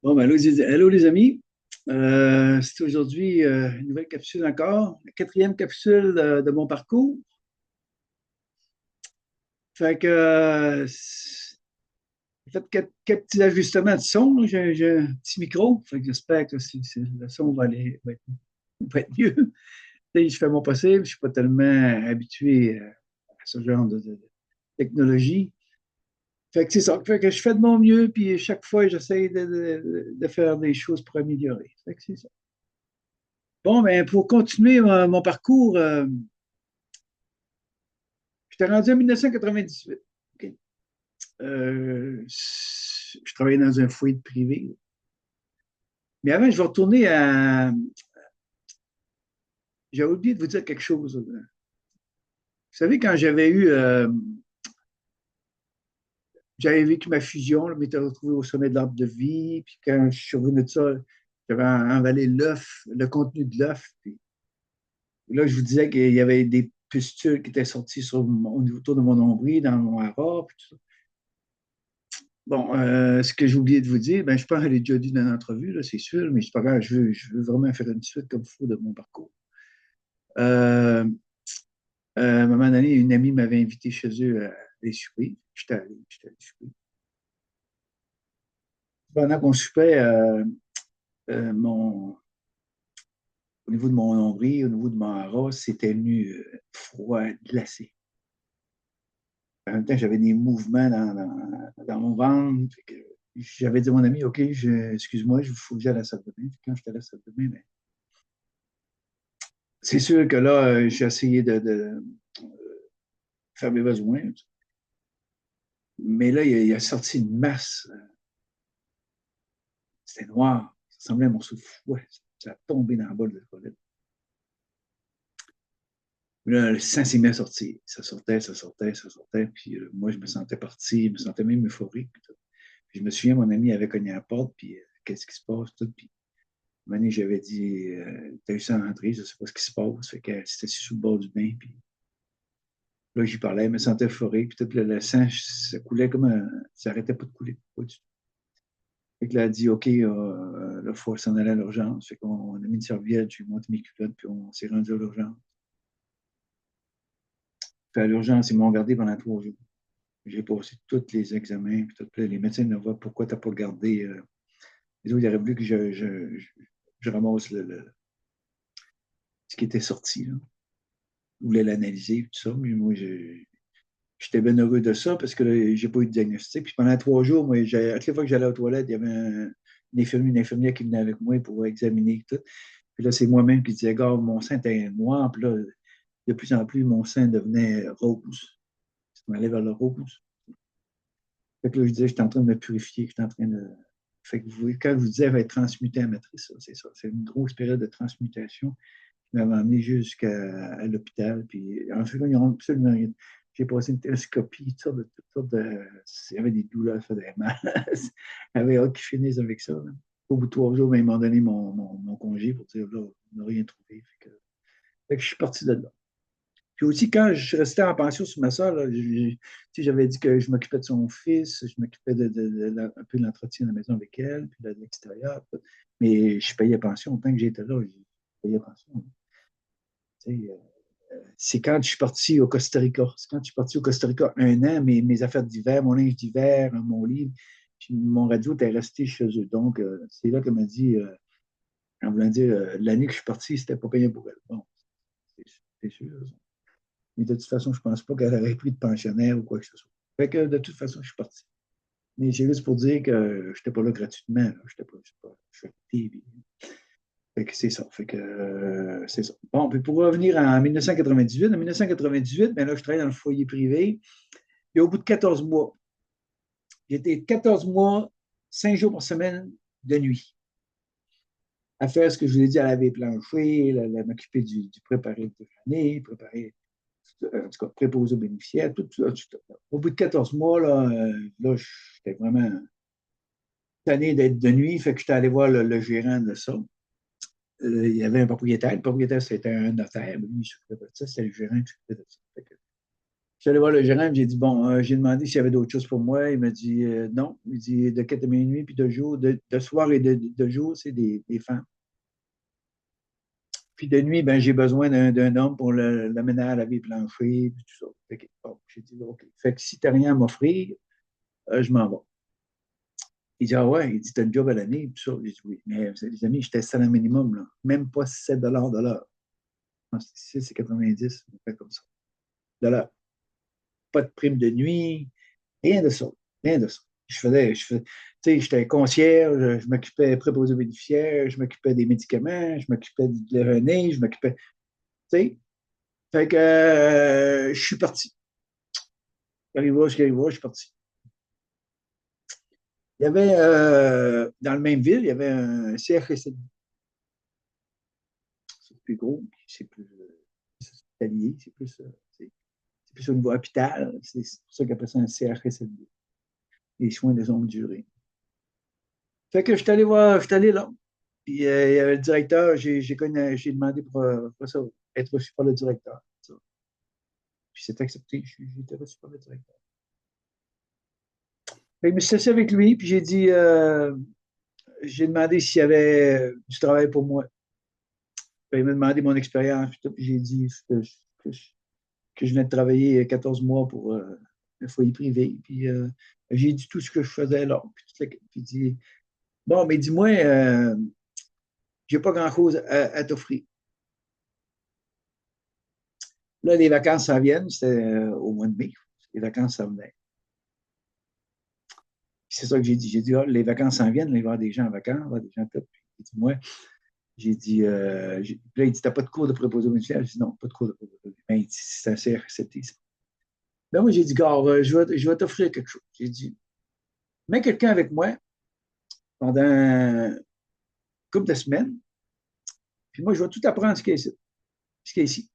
Bon, ben, allô, les amis. C'est aujourd'hui une nouvelle capsule encore, la quatrième capsule de mon parcours. Fait que j'ai fait quelques petits ajustements de son, là. J'ai un petit micro, fait que j'espère que le son va être mieux. Tu sais, je fais mon possible, je ne suis pas tellement habitué à ce genre de technologie. Fait que c'est ça. Fait que je fais de mon mieux, puis chaque fois, j'essaie de faire des choses pour améliorer. Fait que c'est ça. Bon, ben, pour continuer mon parcours, j'étais rendu en 1998. OK. Je travaillais dans un foyer de privé. Mais avant, je vais retourner à. J'avais oublié de vous dire quelque chose. Vous savez, quand j'avais vécu ma fusion, je m'étais retrouvé au sommet de l'arbre de vie, puis quand je suis revenu de ça, j'avais envalé l'œuf, le contenu de l'œuf. Puis là, je vous disais qu'il y avait des pustules qui étaient sorties autour de mon nombril, dans mon hara, puis tout ça. Bon, ce que j'ai oublié de vous dire, ben, je pense que je l'ai déjà dit dans l'entrevue, là, c'est sûr, mais c'est pas grave, je veux vraiment faire une suite comme il faut de mon parcours. Euh, à un moment donné, une amie m'avait invité chez eux à aller souper. J'étais allé souper. Pendant qu'on soupait, au niveau de mon nombril, au niveau de mon hara, c'était venu froid, glacé. En même temps, j'avais des mouvements dans mon ventre. Fait que j'avais dit à mon ami, OK, excuse-moi, il faut que j'aille à la salle de bain. Puis quand j'étais à la salle de bain, ben, c'est sûr que là, j'ai essayé de faire mes besoins. Mais là, il a sorti une masse. C'était noir. Ça semblait un morceau de fouet. Ça a tombé dans la bolle de toilette. Là, le sang s'est mis à sortir. Ça sortait, ça sortait, ça sortait. Puis moi, je me sentais parti, je me sentais même euphorique. Puis je me souviens, mon ami avait cogné à la porte, puis qu'est-ce qui se passe, tout. Puis un moment donné, j'avais dit, t'as eu ça à rentrer, je ne sais pas ce qui se passe. Fait qu'elle s'était assise sous le bord du bain, puis là, j'y parlais, elle me sentait euphorique, puis tout le sang, ça coulait ça n'arrêtait pas de couler. Pas du tout. Fait que là, elle a dit, OK, là, il faut s'en aller à l'urgence. Fait qu'on a mis une serviette, j'ai monté mes culottes, puis on s'est rendu à l'urgence. Puis à l'urgence, ils m'ont gardé pendant 3 jours. J'ai passé tous les examens, puis tout, puis les médecins me voient pourquoi tu n'as pas gardé. Les autres, ils auraient voulu que je ramasse ce qui était sorti, là. Ils voulaient l'analyser, tout ça, mais moi, j'étais bien heureux de ça parce que je n'ai pas eu de diagnostic. Puis pendant 3 jours, moi, à chaque fois que j'allais aux toilettes, il y avait une infirmière qui venait avec moi pour examiner tout. Puis là, c'est moi-même qui disais, gars, mon sein était noir. Puis là, de plus en plus, mon sein devenait rose. Ça m'allait vers le rose. Fait que là, je disais, j'étais en train de me purifier, j'étais en train de. Fait que quand je vous disais, elle va être transmutée à matrice, c'est ça. C'est une grosse période de transmutation qui m'avait emmené jusqu'à l'hôpital. Puis en fait, ils n'ont absolument rien. J'ai passé une télescopie, toutes sortes de. Il y avait des douleurs, ça faisait mal. J'avais hâte qu'ils finissent avec ça, là. Au bout de 3 jours, ben, ils m'ont donné mon congé pour dire, là, on n'a rien trouvé. Fait que je suis parti de là. Puis aussi, quand je restais en pension sur ma soeur, j'avais dit que je m'occupais de son fils, je m'occupais un peu de l'entretien de la maison avec elle, puis de l'extérieur. Mais je payais pension. Tant que j'étais là, je payais pension. C'est quand je suis parti au Costa Rica. C'est quand je suis parti au Costa Rica 1 an, mes affaires d'hiver, mon linge d'hiver, mon livre, puis mon radio était resté chez eux. Donc, c'est là qu'elle m'a dit, en voulant dire, l'année que je suis parti, c'était pas payé pour elle. Bon, c'est sûr. Mais de toute façon, je ne pense pas qu'elle aurait pris de pensionnaire ou quoi que ce soit. Fait que de toute façon, je suis parti. Mais c'est juste pour dire que je n'étais pas là gratuitement. Je n'étais pas, je suis actif. Fait que c'est ça. Fait que c'est ça. Bon, puis pour revenir en 1998, ben là, je travaille dans le foyer privé. Et au bout de 14 mois, j'étais 14 mois, 5 jours par semaine de nuit, à faire ce que je vous ai dit, à laver plancher, m'occuper du préparer le déjeuner, préparer en tout cas, préposé aux bénéficiaires, tout ça. Au bout de 14 mois, là j'étais vraiment tanné d'être de nuit, fait que j'étais allé voir le gérant de ça. Il y avait un propriétaire. Le propriétaire, c'était un notaire. Lui, il s'occupait de ça. C'était le gérant qui s'occupait de ça. suis allé voir le gérant, j'ai dit, bon, j'ai demandé s'il y avait d'autres choses pour moi. Il m'a dit, non. Il dit, de 4 à minuit, puis de jour, de soir et de jour, c'est des femmes. Puis de nuit, ben, j'ai besoin d'un homme pour le ménage, laver les planchers, puis tout ça. Fait que, bon, j'ai dit, OK. Fait que si tu n'as rien à m'offrir, je m'en vais. Il dit, ah ouais, il dit, t'as une job à l'année, puis ça. J'ai dit, oui. Mais les amis, j'étais salaire minimum, là. Même pas 7 de l'heure. Non, c'est 90, on fait comme ça. De l'heure. Pas de prime de nuit, rien de ça. Rien de ça. Tu sais, j'étais concierge, je m'occupais préposé aux bénéficiaires, je m'occupais des médicaments, je m'occupais de l'René, je m'occupais, tu sais. Fait que je suis parti. Arriva, je suis parti. Il y avait, dans la même ville, il y avait un CHSLD. C'est plus gros, c'est plus hospitalier, c'est plus au niveau hôpital. C'est pour ça qu'ils appellent ça un CHSLD. Les soins de longue durée. Fait que je suis allé voir, je suis allé là. Puis il y avait le directeur, j'ai demandé pour ça, être reçu par le directeur. Ça. Puis c'est accepté, j'ai été reçu par le directeur. Fait que je me suis assis avec lui, puis j'ai demandé s'il y avait du travail pour moi. Puis il m'a demandé mon expérience, puis j'ai dit que je venais de travailler 14 mois pour un foyer privé. Puis j'ai dit tout ce que je faisais là. Puis il dit, bon, mais dis-moi, j'ai pas grand-chose à t'offrir. Là, les vacances s'en viennent, c'était au mois de mai. Les vacances s'en venaient. C'est ça que j'ai dit. J'ai dit, ah, les vacances s'en viennent, il va y avoir des gens en vacances, il va y avoir des gens top. Il dit, moi, j'ai dit, là, il dit, t'as pas de cours de préposé mutuel? J'ai dit, non, pas de cours de préposé. Ben, il dit, c'est assez accepté. Ben, moi, j'ai dit, gars, je vais t'offrir quelque chose. J'ai dit, mets quelqu'un avec moi pendant une couple de semaines, puis moi, je vais tout apprendre ce qu'il y a ici. Ce qu'il y a ici.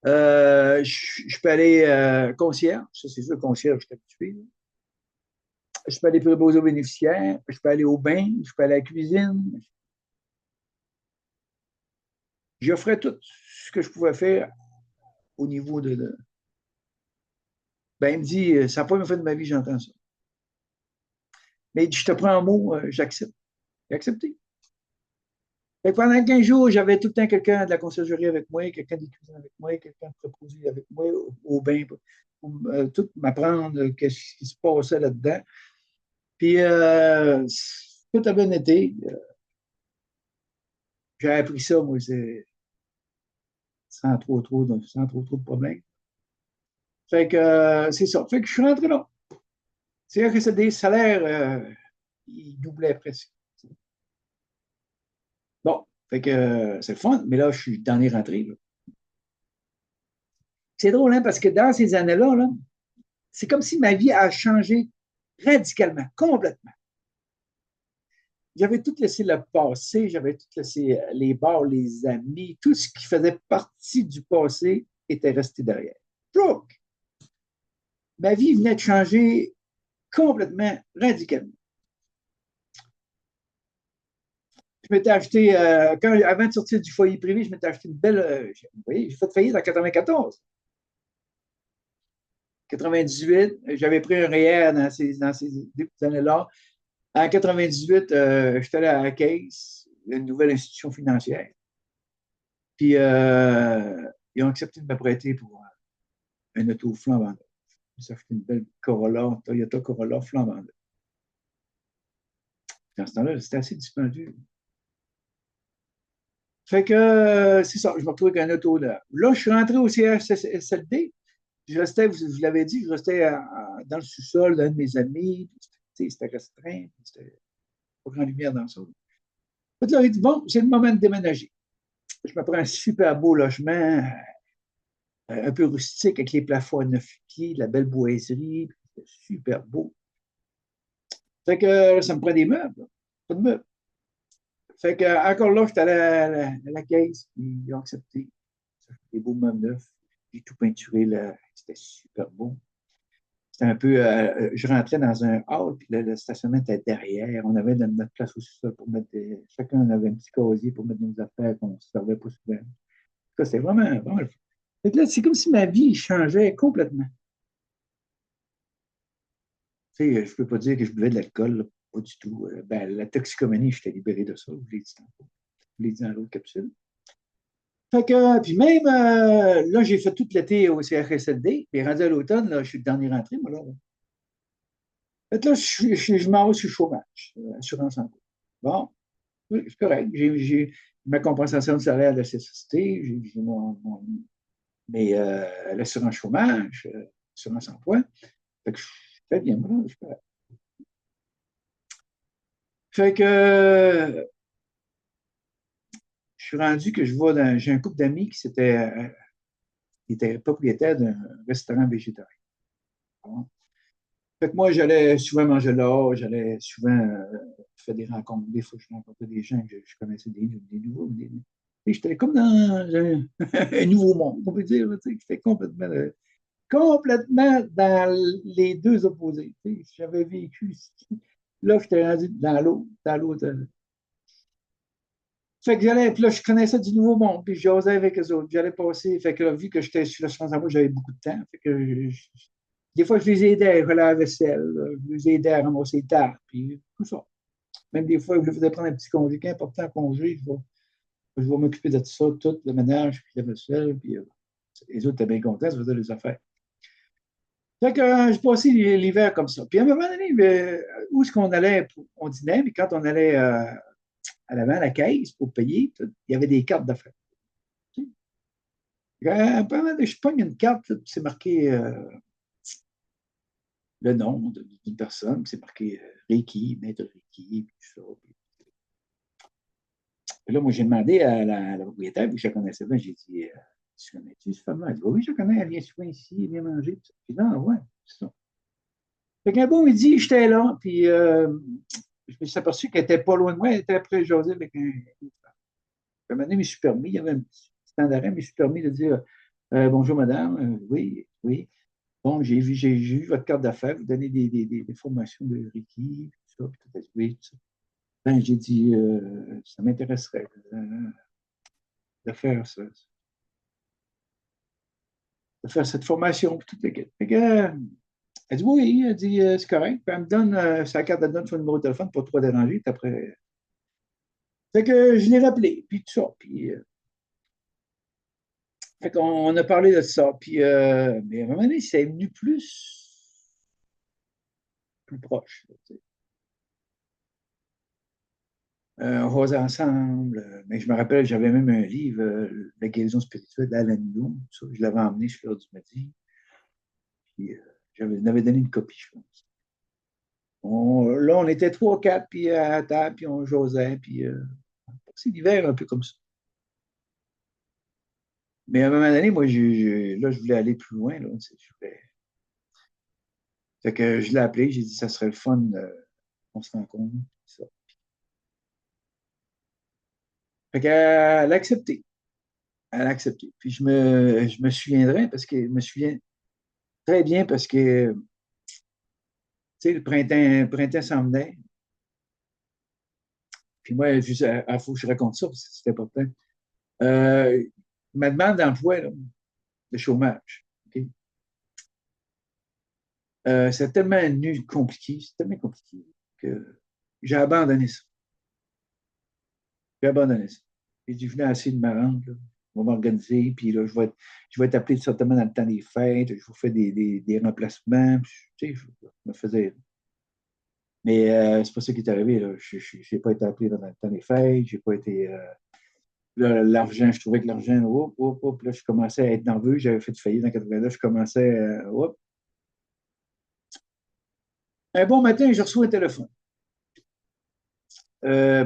Je peux aller concierge, ça c'est sûr, concierge, je suis habitué. Je peux aller préposer aux bénéficiaires, je peux aller au bain, je peux aller à la cuisine. J'offrais tout ce que je pouvais faire au niveau Ben, il me dit, ça n'a pas même fait de ma vie, j'entends ça. Mais il dit, je te prends un mot, j'accepte. J'ai accepté. Fait que pendant 15 jours, j'avais tout le temps quelqu'un de la conciergerie avec moi, quelqu'un des cuisines avec moi, quelqu'un de préposé avec moi au bain pour tout m'apprendre ce qui se passait là-dedans. Puis, tout a bien été. J'ai appris ça, moi, sans trop de problèmes. Fait que c'est ça. Fait que je suis rentré là. C'est vrai que c'est des salaires, ils doublaient presque. Bon, fait que c'est le fun, mais là, je suis dans les rentrées. Là. C'est drôle, hein, parce que dans ces années-là, là, c'est comme si ma vie a changé radicalement, complètement. J'avais tout laissé le passé, j'avais tout laissé les bars, les amis, tout ce qui faisait partie du passé était resté derrière. Plouc! Ma vie venait de changer complètement, radicalement. Je m'étais acheté, avant de sortir du foyer privé, je m'étais acheté une belle. Vous voyez, j'ai fait faillite en 94. 98, j'avais pris un REER dans ces années-là. En 98, j'étais allé à la Caisse, une nouvelle institution financière. Puis, ils ont accepté de me prêter pour un auto flambant neuf. Ça fait une belle Corolla, Toyota Corolla flambant neuf. Dans ce temps-là, c'était assez dispendieux. Fait que c'est ça, je me retrouve avec un auto là. Là, je suis rentré au CHSLD. Je restais, vous l'avez dit, je restais dans le sous-sol d'un de mes amis. C'était restreint. C'était pas grande lumière dans ça. Fait là, il dit, bon, c'est le moment de déménager. Je me prends un super beau logement, un peu rustique, avec les plafonds à 9 pieds, la belle boiserie, super beau. Fait que ça me prend des meubles, là. Pas de meubles. Fait que encore là, j'étais allé à la caisse, puis ils ont accepté. Des beaux meubles neufs. J'ai tout peinturé, là. C'était super beau. C'était un peu. Je rentrais dans un hall, puis le stationnement était derrière. On avait notre place au sol pour mettre chacun avait un petit casier pour mettre nos affaires qu'on ne servait pas souvent. Ça, c'était vraiment, vraiment le fun. Fait que là, c'est comme si ma vie changeait complètement. Tu sais, je ne peux pas dire que je buvais de l'alcool, là, pas du tout. Ben, la toxicomanie, j'étais libéré de ça, je l'ai dit tantôt. Je l'ai dit dans l'autre capsule. Fait que, puis même, là, j'ai fait tout l'été au CHSLD, puis rendu à l'automne, là, je suis le dernier rentré, moi, là. Fait que là, je m'en vais sur le chômage, assurance emploi. Bon, oui, c'est correct. J'ai ma compensation de salaire de la CSST, j'ai l'assurance chômage, assurance emploi. Fait que je fais bien, moi, là, je fais. Fait que je suis rendu que je vois dans. J'ai un couple d'amis qui était propriétaire d'un restaurant végétarien. Bon. Fait que moi, j'allais souvent manger là, j'allais souvent faire des rencontres. Des fois, je rencontrais des gens que je connaissais des nouveaux. Et j'étais comme dans un nouveau monde, on peut dire. Tu sais, j'étais complètement dans les deux opposés. Tu sais, j'avais vécu. Là, j'étais rendu dans l'autre. Fait que j'allais, puis là, je connaissais du nouveau monde, puis j'osais avec eux autres. J'allais passer. Fait que là, vu que j'étais sur la à moi, j'avais beaucoup de temps. Fait que des fois, je les aidais à faire la vaisselle, je les aidais à ramasser les tables, puis tout ça. Même des fois, je les faisais prendre un petit congé, qu'importe un congé, je vais m'occuper de tout ça, tout le ménage, puis la vaisselle, puis les autres étaient bien contents, ça faisait les affaires. Fait que je passais l'hiver comme ça. Puis à un moment donné, où est-ce qu'on allait, on dînait, mais quand on allait à l'avant, à la caisse, pour payer, il y avait des cartes d'affaires. Je pogne une carte, puis c'est marqué le nom d'une personne, puis c'est marqué Reiki, maître Reiki, puis tout ça. Puis là, moi, j'ai demandé à la propriétaire, puis je la connaissais bien, j'ai dit, tu connais-tu cette femme-là? Elle dit, oui, je la connais, elle vient souvent ici, elle vient manger. Puis non, ouais, c'est ça. Fait qu'un beau midi, j'étais là, puis je me suis aperçu qu'elle était pas loin de moi, elle était après José avec un. À un moment donné, je me suis permis, il y avait un petit temps d'arrêt, mais je me suis permis de dire bonjour madame, oui, oui. Bon, j'ai vu votre carte d'affaires, vous donnez des formations de Reiki, tout ça, puis tout, oui, tout ça. Ben, j'ai dit, ça m'intéresserait de faire ça, de faire cette formation, puis toute l'équipe. Fait que, elle dit oui, elle dit c'est correct. Puis elle me donne sa carte, elle donne son numéro de téléphone pour ne pas déranger. Puis après, fait que je l'ai rappelé, puis tout ça. Puis, fait qu'on a parlé de ça. Puis, mais à un moment donné, c'est venu plus proche. Là, tu sais. On rosait ensemble. Mais je me rappelle, j'avais même un livre, La guérison spirituelle d'Alan Young. Ça, je l'avais emmené chez Fleur du Midi. Puis, j'en avais donné une copie, je pense. Là, on était trois, quatre, puis à table, puis on jasait, puis c'est l'hiver un peu comme ça. Mais à un moment donné, moi, là, je voulais aller plus loin. Là, tu sais, fait que je l'ai appelé, j'ai dit, ça serait le fun, on se rencontre. Ça. Fait qu'elle a accepté. Elle a accepté. Puis je me souviendrai parce que je me souviens très bien parce que, tu sais, le printemps s'en venait. Puis moi, il faut que je raconte ça parce que c'est important. Euh, ma demande d'emploi, là, de chômage, ok? C'est tellement nu compliqué, c'est tellement compliqué que j'ai abandonné ça. J'ai abandonné ça. J'ai dit, je venais assez de m'arranger, là. On va m'organiser, puis là, je vais être appelé certainement dans le temps des fêtes, je vous fais des remplacements. Tu sais, je me faisais. Mais c'est pas ça qui est arrivé. Là. Je n'ai pas été appelé dans le temps des fêtes, j'ai pas été. Là, l'argent, je trouvais que l'argent, là, je commençais à être nerveux. J'avais fait faillite en 89, je commençais, Un bon matin, je reçois un téléphone.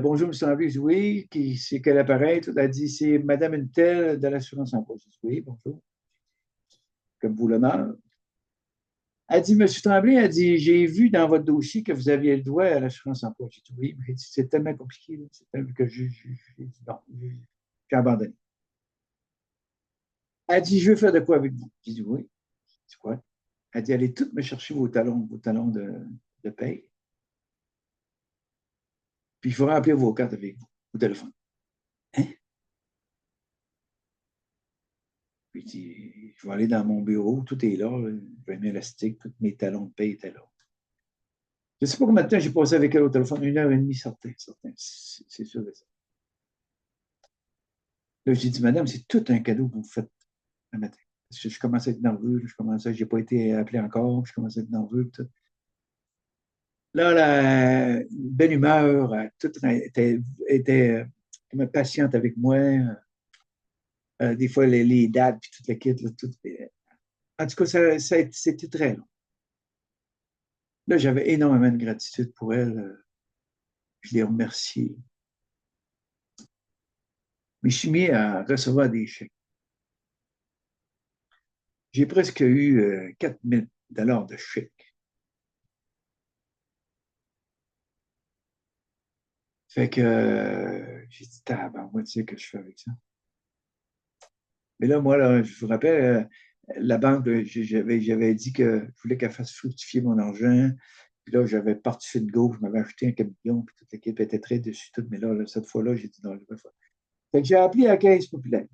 Bonjour, M. André, oui, c'est quel appareil? Elle a dit, c'est Madame Untel de l'assurance emploi. J'ai dit, oui, bonjour, comme vous l'honneur. Elle dit, Monsieur Tremblay, elle dit, j'ai vu dans votre dossier que vous aviez le droit à l'assurance emploi. J'ai dit, oui, mais c'est tellement compliqué, là, c'est tellement que j'ai dit, non, j'ai abandonné. Elle dit, je veux faire de quoi avec vous? J'ai dit, oui, c'est quoi? Elle dit, allez toutes me chercher vos talons de paye, puis il faut remplir vos cartes avec vous, au téléphone. Hein? Puis il dit, Je vais aller dans mon bureau, tout est là. J'ai mis élastique, tous mes talons de paie étaient là. Je ne sais pas combien de temps j'ai passé avec elle au téléphone, 1 heure et demie, certain. C'est sûr de ça. Là, j'ai dit, madame, c'est tout un cadeau que vous faites le matin. Parce que je commence à être nerveux, je n'ai pas été appelé encore, je commence à être nerveux. Tout. Là, la belle humeur, tout était patiente avec moi. Des fois, les dates, puis toute la kit, là, tout. En tout cas, c'était très long. Là, j'avais énormément de gratitude pour elle. Je l'ai remerciée. Mais je suis mis à recevoir des chèques. J'ai presque eu 4 000 $ de chèques. Fait que j'ai dit, moi, tu sais que je fais avec ça. Mais là, moi, là, je vous rappelle, la banque, j'avais dit que je voulais qu'elle fasse fructifier mon argent. Puis là, j'avais parti de gauche, je m'avais acheté un camion, puis toute l'équipe était très dessus, tout. Mais là, cette fois-là, j'ai dit non, je vais faire. Fait que j'ai appelé à la Caisse populaire.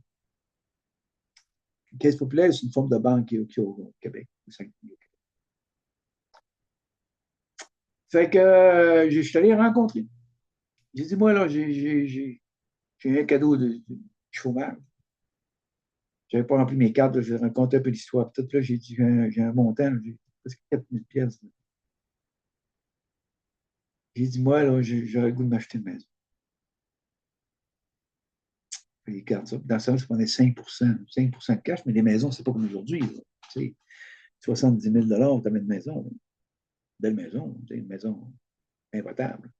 La Caisse populaire, c'est une forme de banque qui est au Québec. Fait que je suis allé rencontrer. J'ai dit, moi, là, j'ai un cadeau de chômage. Je n'avais pas rempli mes cartes, j'ai raconté un peu l'histoire. Peut-être là, j'ai dit, j'ai un montant, j'ai presque 4 000 $. J'ai dit, moi, là, j'aurais le goût de m'acheter une maison. Les cartes, ça. Dans ça, je prenais 5% de cash, mais les maisons, c'est pas comme aujourd'hui. Tu sais, 70 000 $, tu as une maison. Une belle maison, une maison invotable.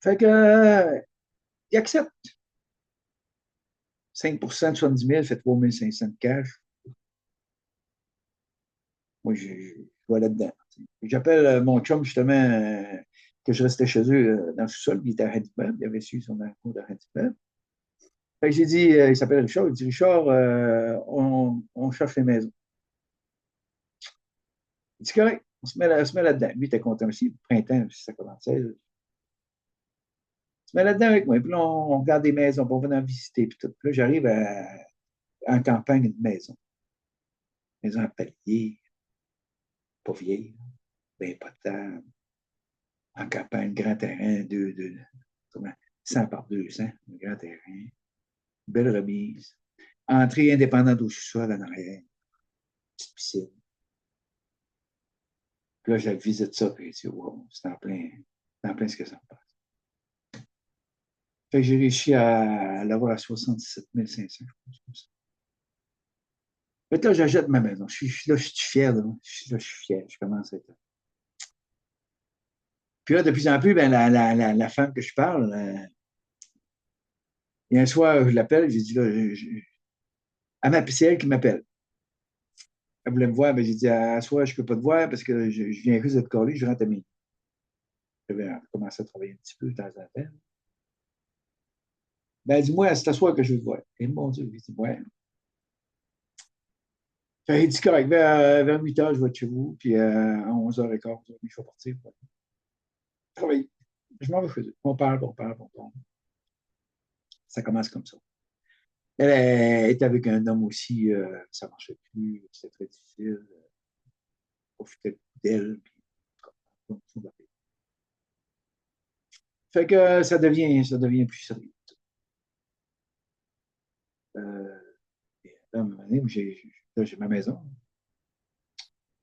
Fait que, il accepte. 5% de 70 000 fait 3 500 de cash. Moi, je vais là-dedans. J'appelle mon chum, justement, que je restais chez eux dans le sous-sol, il était à Hadipel, il avait su son cours de Hadipel. Fait que j'ai dit, il s'appelle Richard, il dit, Richard, on cherche les maisons. Il dit, correct, on se met là-dedans. Lui, il était content aussi, le printemps, ça commençait. On se met là-dedans avec moi, puis là, on regarde des maisons, puis on va en visiter, puis tout. Puis là, j'arrive en campagne, une maison. Maison en palier, pas vieille, bien potable, en campagne, grand terrain, 100 par 200, un grand terrain, belle remise, entrée indépendante au sous-sol en arrière, petite piscine. Puis là, je visite ça, puis je dis, wow, c'est en plein ce que ça me passe. Fait que j'ai réussi à l'avoir à 77 500, je pense, comme ça. Fait que là, j'achète ma maison. Là, je suis fier, là. Je suis fier. Je commence à être. Puis là, de plus en plus, ben, la femme que je parle, il y a un soir, je l'appelle, j'ai dit, là, c'est elle qui m'appelle. Elle voulait me voir, mais j'ai dit, à soir, je ne peux pas te voir parce que je viens juste de te coller, je rentre à minuit. J'avais commencé à travailler un petit peu de temps en temps. Ben, dis-moi, c'est à soir que je veux te voir. Et mon Dieu, j'ai dit, ouais. Fait, il dit, correct, vers 8 heures, je vais être chez vous, puis à 11h15, je vais partir pour travailler. Je m'en vais chez eux. On parle. Ça commence comme ça. Elle était avec un homme aussi, ça ne marchait plus, c'était très difficile. Profitait d'elle, puis fait que ça devient plus sérieux. Euh, là, à un moment donné, j'ai ma maison,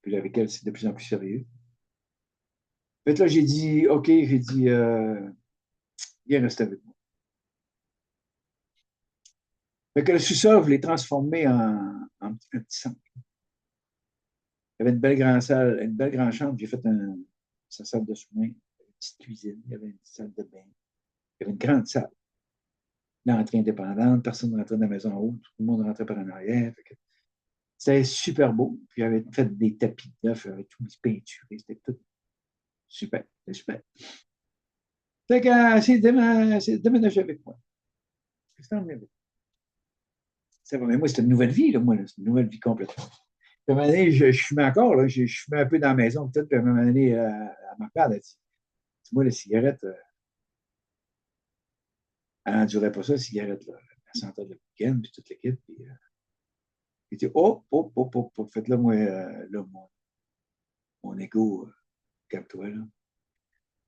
puis avec elle, c'est de plus en plus sérieux. Fait là, j'ai dit, OK, j'ai dit, viens rester avec moi. Fait que le sous-sol, je l'ai transformé en un petit centre. Il y avait une belle grande salle, une belle grande chambre. J'ai fait sa salle de soins, une petite cuisine, il y avait une salle de bain, il y avait une grande salle. L'entrée indépendante, personne ne rentrait dans la maison en haut, tout le monde rentrait par en arrière. C'était super beau. Puis j'avais fait des tapis neufs, j'avais tout mis peinturé, c'était tout super, c'était super. Fait que c'est déménagé avec moi. C'est vrai, mais moi, c'est une nouvelle vie, là, moi, là. C'est une nouvelle vie complètement. Puis à un moment donné, je fumais encore, là, je fumais un peu dans la maison, peut-être, puis à un moment donné, à ma part, elle a dit, moi, les cigarettes, elle n'endurait pas ça, les cigarettes, là. Elle sentait le week-end, puis toute l'équipe, puis Il dit, oh, oh, oh, oh, oh. Faites là, moi, là, mon ego, calme-toi, là.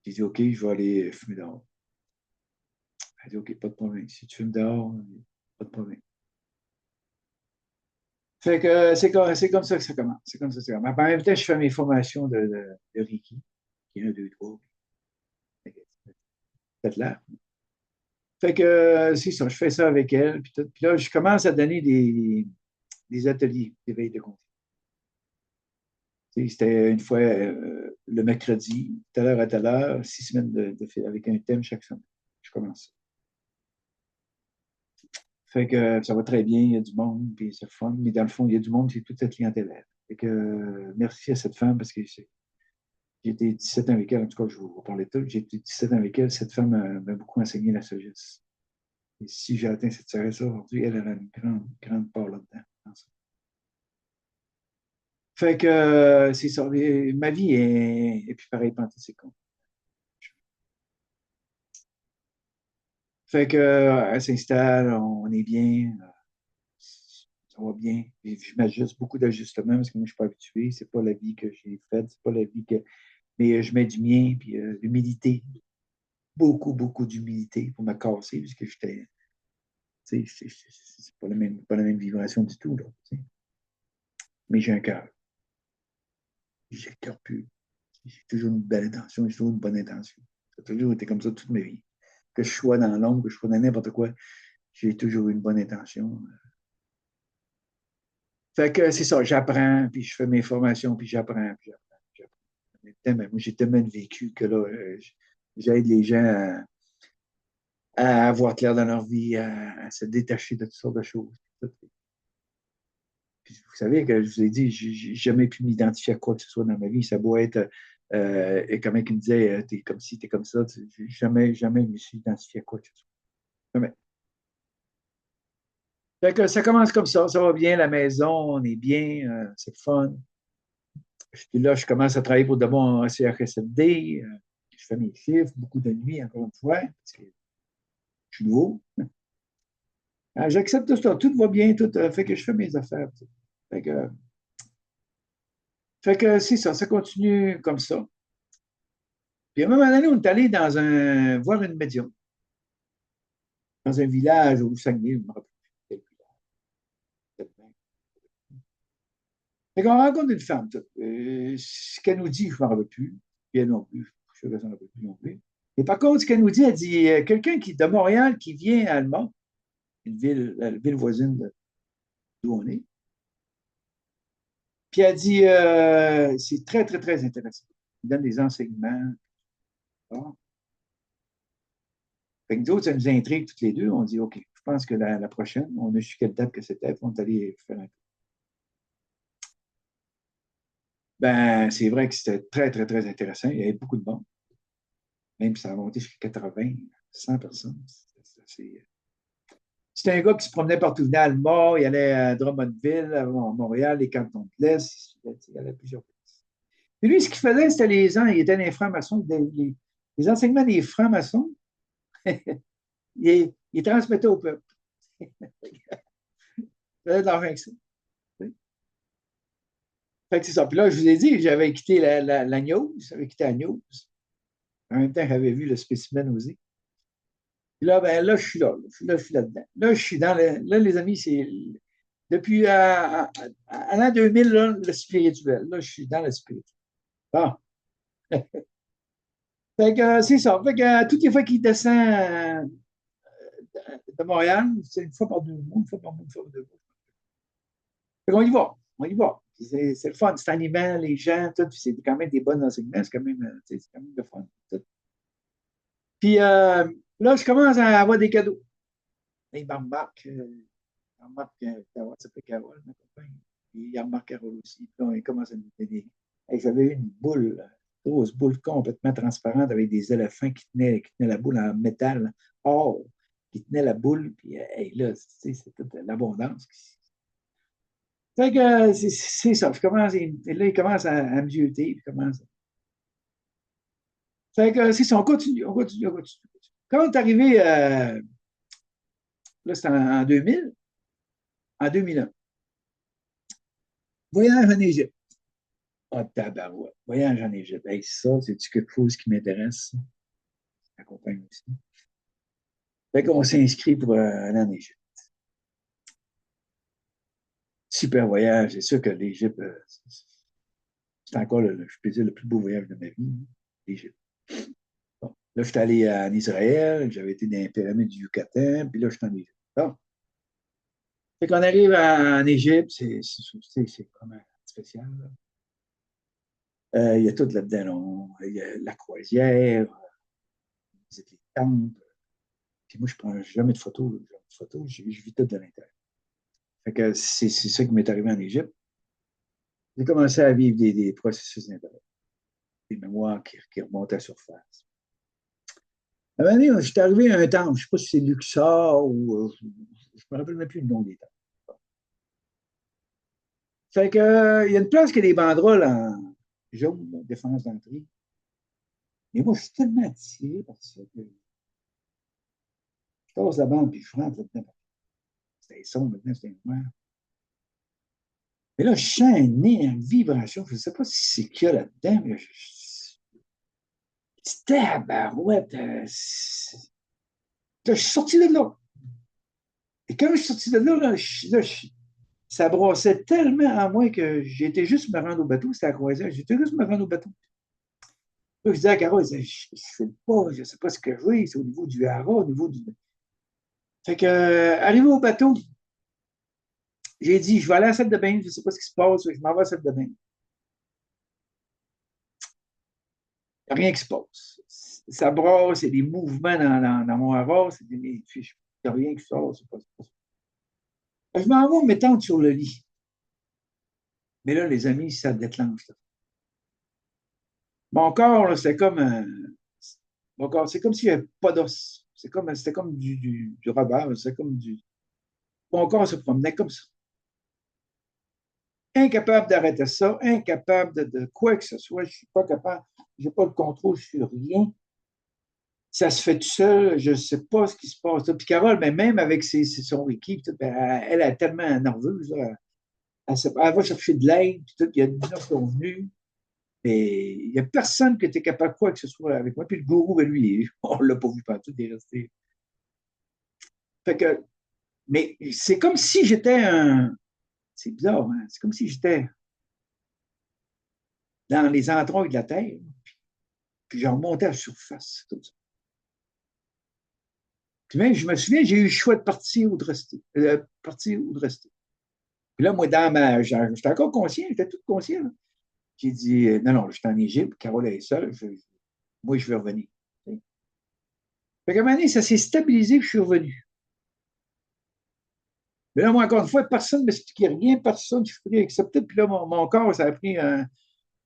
J'ai dit, OK, je vais aller fumer dehors. Elle dit, OK, pas de problème. Si tu fumes dehors, pas de problème. Fait que c'est comme ça que ça commence. C'est comme ça que ça commence. En même temps, je fais mes formations de Reiki, qui est un, deux, trois. Faites là. Fait que c'est ça, je fais ça avec elle. Puis là, je commence à donner des ateliers d'éveil de conscience. C'était une fois le mercredi, telle heure à telle heure, 6 semaines avec un thème chaque semaine. Je commence. Fait que ça va très bien, il y a du monde, puis c'est fun. Mais dans le fond, il y a du monde, c'est toute cette clientèle-là. Fait que merci à cette femme parce que j'ai été 17 ans avec elle. En tout cas, je vous parler de tout. J'ai été 17 ans avec elle. Cette femme m'a beaucoup enseigné la sagesse. Et si j'ai atteint cette sagesse aujourd'hui, elle a une grande, grande part là-dedans. Fait que c'est ça. Ma vie est plus pareil, pantoute, c'est con. Fait que elle s'installe, on est bien, ça va bien. Je m'ajuste, beaucoup d'ajustements parce que moi, je ne suis pas habitué. C'est pas la vie que j'ai faite, c'est pas la vie que. Mais je mets du mien, puis l'humilité. Beaucoup, beaucoup d'humilité pour me casser, puisque j'étais. C'est pas la même vibration du tout, là. T'sais. Mais j'ai un cœur. J'ai le cœur pur. J'ai toujours une belle intention, j'ai toujours une bonne intention. Ça a toujours été comme ça toute ma vie. Que je sois dans l'ombre, que je sois dans n'importe quoi, j'ai toujours eu une bonne intention. Fait que c'est ça, j'apprends, puis je fais mes formations, puis j'apprends, puis j'apprends, puis j'apprends. Moi, j'ai tellement de vécu que là, j'aide les gens à avoir clair dans leur vie, à se détacher de toutes sortes de choses. Puis, vous savez, que je vous ai dit, j'ai jamais pu m'identifier à quoi que ce soit dans ma vie. Ça doit être, et comme il me disait, t'es comme ci, t'es comme ça. Jamais, jamais je me suis identifié à quoi que ce soit. Jamais. Fait que ça commence comme ça va bien, la maison, on est bien, c'est fun. Puis là, je commence à travailler pour de bons CRSFD. Je fais mes chiffres, beaucoup de nuits, encore une fois, parce que je suis nouveau. J'accepte tout ça, tout va bien, tout fait que je fais mes affaires. Fait que, c'est ça, ça continue comme ça. Puis à un moment donné, on est allé voir une médium, dans un village au Saguenay, je me rappelle plus quel village. Fait qu'on rencontre une femme. Ce qu'elle nous dit, je ne m'en rappelle plus. Puis elle non plus, je ne m'en rappelle plus non plus. Et par contre, ce qu'elle nous dit, elle dit quelqu'un de Montréal qui vient à Alma, la ville voisine d'où on est. Puis elle dit c'est très, très, très intéressant. Elle donne des enseignements. Bon. Fait que nous autres, ça nous intrigue toutes les deux. On dit OK, je pense que la prochaine, on a su quelle date que c'était, on est allé faire un tour. Ben, c'est vrai que c'était très, très, très intéressant. Il y avait beaucoup de monde. Même si ça a monté jusqu'à 80, 100 personnes. C'était un gars qui se promenait partout. Il venait à Alma, il allait à Drummondville, à Montréal, les cantons de l'Est. Il allait à plusieurs places. Et lui, ce qu'il faisait, c'était il était un franc-maçon. Les enseignements des francs-maçons, il transmettait au peuple. Il faisait de l'argent avec ça. Fait que c'est ça. Puis là, je vous ai dit, j'avais quitté la news, j'avais quitté la news. En même temps, j'avais vu le spécimen osé. Puis là, ben, là, je suis là. Je suis là-dedans. Là, je suis dans là, les amis, c'est depuis à l'an 2000, là, le spirituel. Là, je suis dans le spirituel. Bon. Fait que c'est ça. Fait que toutes les fois qu'il descend de Montréal, c'est une fois par 2 mois, une fois par mois, une fois par 2 mois. Fait qu'on y va. On y va. C'est le fun. C'est animant, les gens, tout. C'est quand même des bons enseignements. C'est quand même le fun. Tout. Puis là, je commence à avoir des cadeaux. Il m'embarque. Il remarque Carole, ça s'appelle Carole, ma compagne. Puis il remarque Carole aussi. Puis là, il commence à nous donner. Hey, j'avais eu une boule, une grosse boule complètement transparente avec des éléphants qui tenaient la boule en métal or, qui tenait la boule. Puis hey, là, c'est toute l'abondance. Fait que c'est ça. Je commence, et là, il commence à me jeter. Puis commence. Fait que c'est ça, on continue, on continue, on continue. Quand on est arrivé, là, c'était en 2000, en 2001. Voyage en Égypte. Ah, tabarouette. Voyage en Égypte. Hey, ça, c'est-tu quelque chose qui m'intéresse? Ça accompagne aussi. Fait qu'on s'inscrit pour aller en Égypte. Super voyage. C'est sûr que l'Égypte, c'est encore, je peux dire, le plus beau voyage de ma vie, hein, l'Égypte. Bon. Là, je suis allé en Israël, j'avais été dans les pyramides du Yucatan, puis là, je suis en Égypte. Bon. Fait qu'on arrive en Égypte, c'est vraiment spécial. Il y a tout là-dedans. Il y a la croisière, les temples. Puis moi, je ne prends jamais de photos. Je vis tout de l'intérieur. Fait que c'est ça qui m'est arrivé en Égypte. J'ai commencé à vivre des processus d'intérieur, des mémoires qui remontent à la surface. À un moment donné, j'étais arrivé à un temple, je ne sais pas si c'est Luxor ou je ne me rappelle même plus le nom des temples. Fait que, il y a une place qui a des banderoles en jaune, défense d'entrée. Mais moi, je suis tellement attiré par ça que je passe la bande puis je rentre là-dedans. C'était sombre, maintenant, c'était noir. Mais là, je sens une vibration. Je ne sais pas si c'est qu'il y a là-dedans, mais c'était à barouette. Je suis sorti de là. Et quand je suis sorti de ça brossait tellement à moi que j'étais juste me rendre au bateau. C'était à croisière. J'étais juste me rendre au bateau. Là, je disais à Carole, je ne sais pas, je ne sais pas ce que je veux. C'est au niveau du hara, au niveau du. Fait que, arrivé au bateau, j'ai dit, je vais aller à la salle de bain, je ne sais pas ce qui se passe, je m'en vais à la salle de bain. Il n'y a rien qui se passe. Ça brasse, c'est des mouvements dans mon hara, c'est des. Il n'y a rien qui sort, c'est pas ça. Je m'en vais m'étendre sur le lit. Mais là, les amis, ça déclenche. Là. Mon corps, c'est comme mon corps, c'est comme s'il n'y avait pas d'os. C'était comme du revers, c'est comme du. Mon corps se promenait comme ça. Incapable d'arrêter ça, incapable de quoi que ce soit. Je ne suis pas capable, je n'ai pas le contrôle sur rien. Ça se fait tout seul, je ne sais pas ce qui se passe. Puis Carole, ben, même avec son équipe, ben, elle est tellement nerveuse. Là, elle va chercher de l'aide, puis tout, il y a des gens qui sont venus. Mais il n'y a personne qui était capable de quoi que ce soit avec moi. Puis le gourou, ben, lui, on ne l'a pas vu partout, il est resté. Fait que, mais c'est comme si j'étais un. C'est bizarre, hein? C'est comme si j'étais dans les entrailles de la Terre, puis je remontais à la surface. Comme ça. Puis même, je me souviens, j'ai eu le choix de partir ou de rester. Partir ou de rester. Puis là, moi, j'étais encore conscient, j'étais tout conscient. Là. J'ai dit, non, non, je suis en Égypte, Carole est seule, moi, je vais revenir. Fait qu'à un moment donné, ça s'est stabilisé, puis je suis revenu. Mais là, moi, encore une fois, personne ne m'expliquait rien, personne, je suis pris accepté. Puis là, mon corps, quand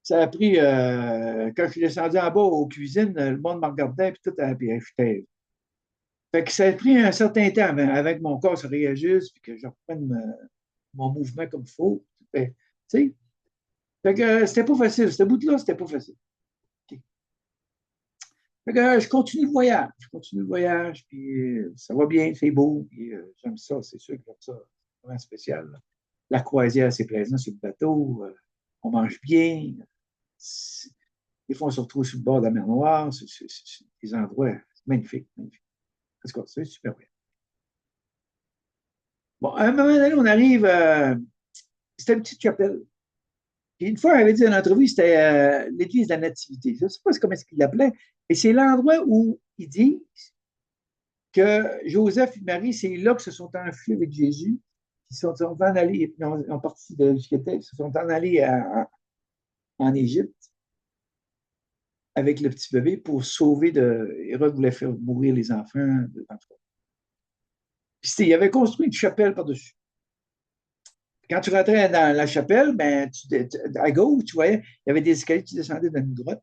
je suis descendu en bas aux cuisines, le monde me regardait, puis tout, puis j'étais. Fait que ça a pris un certain temps avec mon corps se réajuste, puis que je reprenne mon mouvement comme il faut. Tu sais? Fait que c'était pas facile. Ce bout-là, c'était pas facile. Okay. Fait que je continue le voyage. Je continue le voyage, puis ça va bien, c'est beau, puis j'aime ça, c'est sûr que j'aime ça. C'est vraiment spécial. Là. La croisière, c'est plaisant sur le bateau. On mange bien. Des fois, on se retrouve sur le bord de la mer Noire. C'est des endroits magnifiques, magnifiques. En tout cas, c'est super bien. Bon, à un moment donné, on arrive. C'était une petite chapelle. Et une fois, elle avait dit dans l'entrevue, c'était l'église de la Nativité. Je ne sais pas comment est-ce qu'il l'appelait. Et c'est l'endroit où ils disent que Joseph et Marie, c'est là que se sont enfuis avec Jésus. Ils sont en allés, ils ont parti de Juquetet, ils se sont en allés en Égypte avec le petit bébé pour sauver de. Hérode voulait faire mourir les enfants. Puis il avait construit une chapelle par-dessus. Quand tu rentrais dans la chapelle, ben, à gauche, tu voyais, il y avait des escaliers, tu descendais dans une grotte.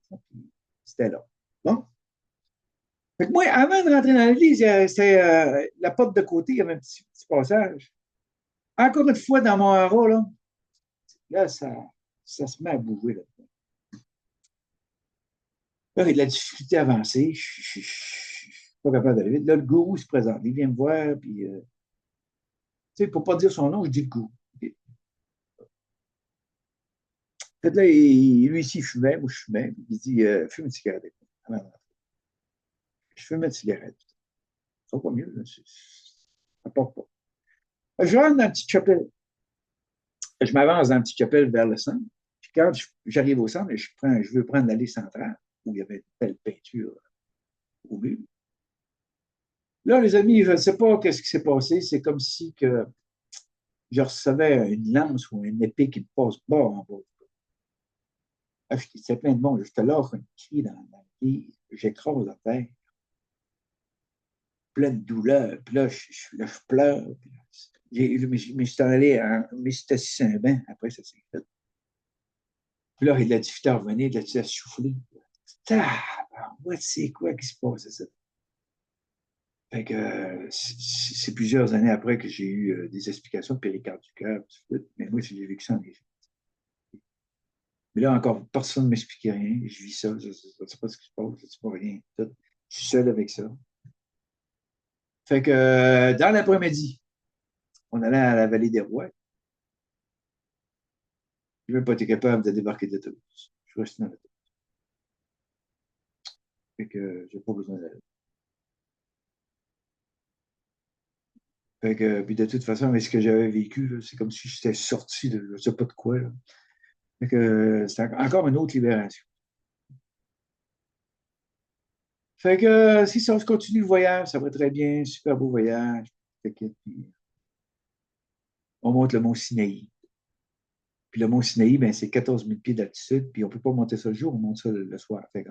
C'était là. Bon. Fait que moi, avant de rentrer dans l'église, c'était la porte de côté, il y avait un petit passage. Encore une fois, dans mon haro, là ça se met à bouger. Là, il y a de la difficulté à avancer. Je ne suis pas capable d'aller vite. Là, le gourou se présente. Il vient me voir, puis, tu sais, pour ne pas dire son nom, je dis le gourou. Fait que là, lui ici, il fumait, moi, je fumais. Il dit, fume une cigarette avec moi. Alors, je fume une cigarette. Ça va pas mieux, là. Ça porte pas. Je rentre dans la petite chapelle. Je m'avance dans la petite chapelle vers le centre. Puis quand j'arrive au centre, je veux prendre l'allée centrale où il y avait une belle peinture au mur. Là, les amis, je ne sais pas ce qui s'est passé. C'est comme si que je recevais une lance ou une épée qui me passe bas en bas. Ah, c'est plein de monde. J'étais là, un cri dans le pied. J'écrase la terre, plein de douleur. Puis là, je pleure. Je me suis allé, mais c'était assis sur un banc. Après, ça s'est fait. Puis là, il a difficulté à revenir, il a dit à souffler. Ouais, c'est quoi qui se passe, ça? Fait que c'est plusieurs années après que j'ai eu des explications de péricarde du cœur. Mais moi, j'ai vécu ça en Égypte. Mais là, encore, personne ne m'expliquait rien. Je vis ça, je ne sais pas ce qui se passe, je ne sais pas rien. Tout. Je suis seul avec ça. Fait que dans l'après-midi, on allait à la vallée des Rois. Je n'ai même pas été capable de débarquer d'autobus. Je suis resté dans l'autobus. Fait que j'ai pas besoin d'aide. Fait que, puis de toute façon, avec ce que j'avais vécu, c'est comme si j'étais sorti de je ne sais pas de quoi. Là. Fait que c'est encore une autre libération. Fait que si ça, je continue le voyage, ça va très bien, super beau voyage. Fait que, puis, on monte le mont Sinaï. Puis le mont Sinaï, ben, c'est 14 000 pieds d'altitude, puis on ne peut pas monter ça le jour, on monte ça le soir. Fait que,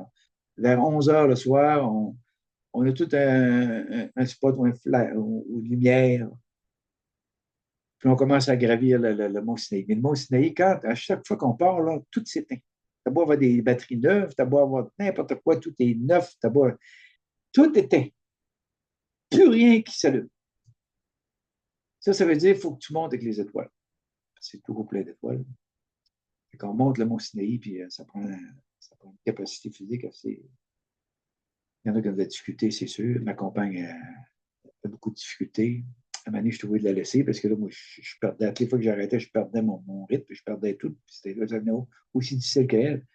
vers 11 heures le soir, on a tout un spot ou une lumière. Puis on commence à gravir le mont Sinaï. Mais le mont Sinaï, à chaque fois qu'on part, là, tout s'éteint. T'as beau avoir des batteries neuves, t'as beau avoir n'importe quoi, tout est neuf, tout éteint. Plus rien qui s'allume. Ça veut dire qu'il faut que tu montes avec les étoiles. C'est toujours plein d'étoiles. Quand on monte le mont Sinaï, puis ça prend une capacité physique assez. Il y en a qui ont de la difficulté, c'est sûr. Ma compagne a beaucoup de difficultés. À un moment donné, je trouvais de la laisser parce que là, moi, je perdais. À toutes les fois que j'arrêtais, je perdais mon rythme, puis je perdais tout. Puis c'était là, ça devenait aussi difficile qu'elle.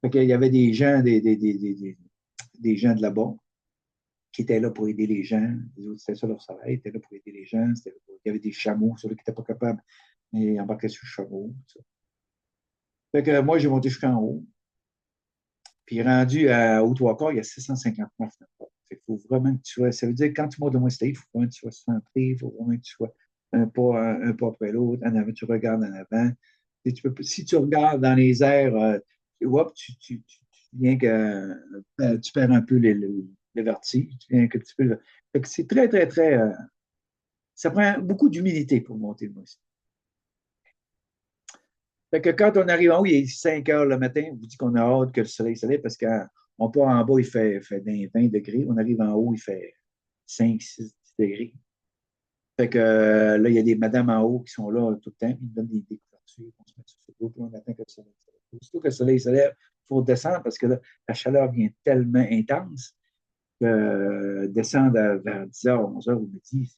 Fait qu'il y avait des gens, des gens de là-bas qui étaient là pour aider les gens. Les autres, c'était ça leur travail, ils étaient là pour aider les gens. Il y avait des chameaux, ceux qui n'étaient pas capables, mais ils embarquaient sur le chameau. Ça. Fait que moi, j'ai monté jusqu'en haut. Puis rendu au trois quarts, il y a 659 mètres. Il faut vraiment que tu sois. Ça veut dire que quand tu montes le Mont-State, il faut vraiment que tu sois centré, il faut vraiment que tu sois un pas après l'autre. En avant, tu regardes en avant. Et si tu regardes dans les airs, viens que tu perds un peu les vertiges. Tu viens que tu peux. Fait que c'est très, très, très. Ça prend beaucoup d'humilité pour monter le Mont-State. Fait que quand on arrive en haut, il est 5 heures le matin, on vous dit qu'on a hâte que le soleil se lève parce qu'on part en bas, il fait 20 degrés. On arrive en haut, il fait 5, 6 degrés. Fait que là, il y a des madames en haut qui sont là tout le temps, ils nous donnent des couvertures, on se met sur le dos, puis on attend que le soleil se lève. Aussitôt que le soleil se lève, il faut descendre parce que là, la chaleur vient tellement intense que descendre vers 10 h, 11 h au midi,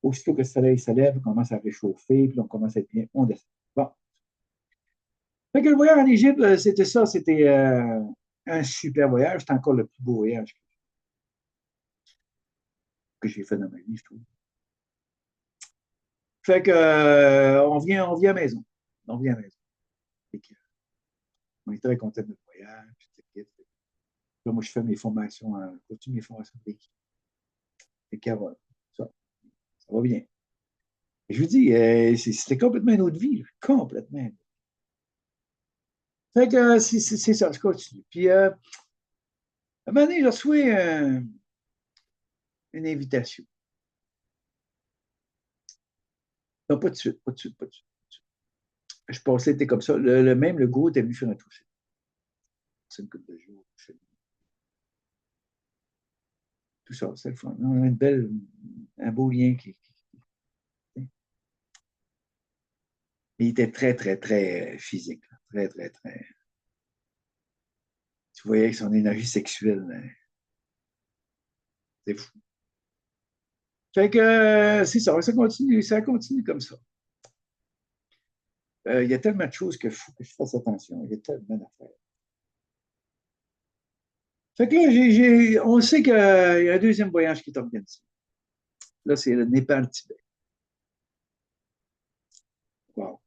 aussitôt que le soleil se lève, on commence à réchauffer, puis on commence à être bien, on descend. Bon, fait que le voyage en Égypte, c'était ça, c'était un super voyage. C'était encore le plus beau voyage que j'ai fait dans ma vie, je trouve. Fait que on vient à la maison. On vient à la maison. Fait que, on est très content de notre voyage. Là, moi, je fais mes formations, continue mes formations d'équipe. Fait que voilà, ça va bien. Et je vous dis, c'était complètement une autre vie, complètement. Fait que c'est ça, je continue. Puis, à un moment donné, j'ai reçu une invitation. Non, pas de suite, pas de suite, pas de suite. Je pensais que c'était comme ça. Même le gros était venu faire un tour. C'est une couple de jours. Tout ça, c'est le fun. On a un beau lien il était très, très, très physique. Très, très, très. Tu voyais que son énergie sexuelle, c'est fou. Fait que c'est ça continue comme ça. Il y a tellement de choses qu'il faut que je fasse attention. Il y a tellement d'affaires. Fait que là, on sait qu'il y a un deuxième voyage qui est organisé. Là, c'est le Népal-Tibet. Wow.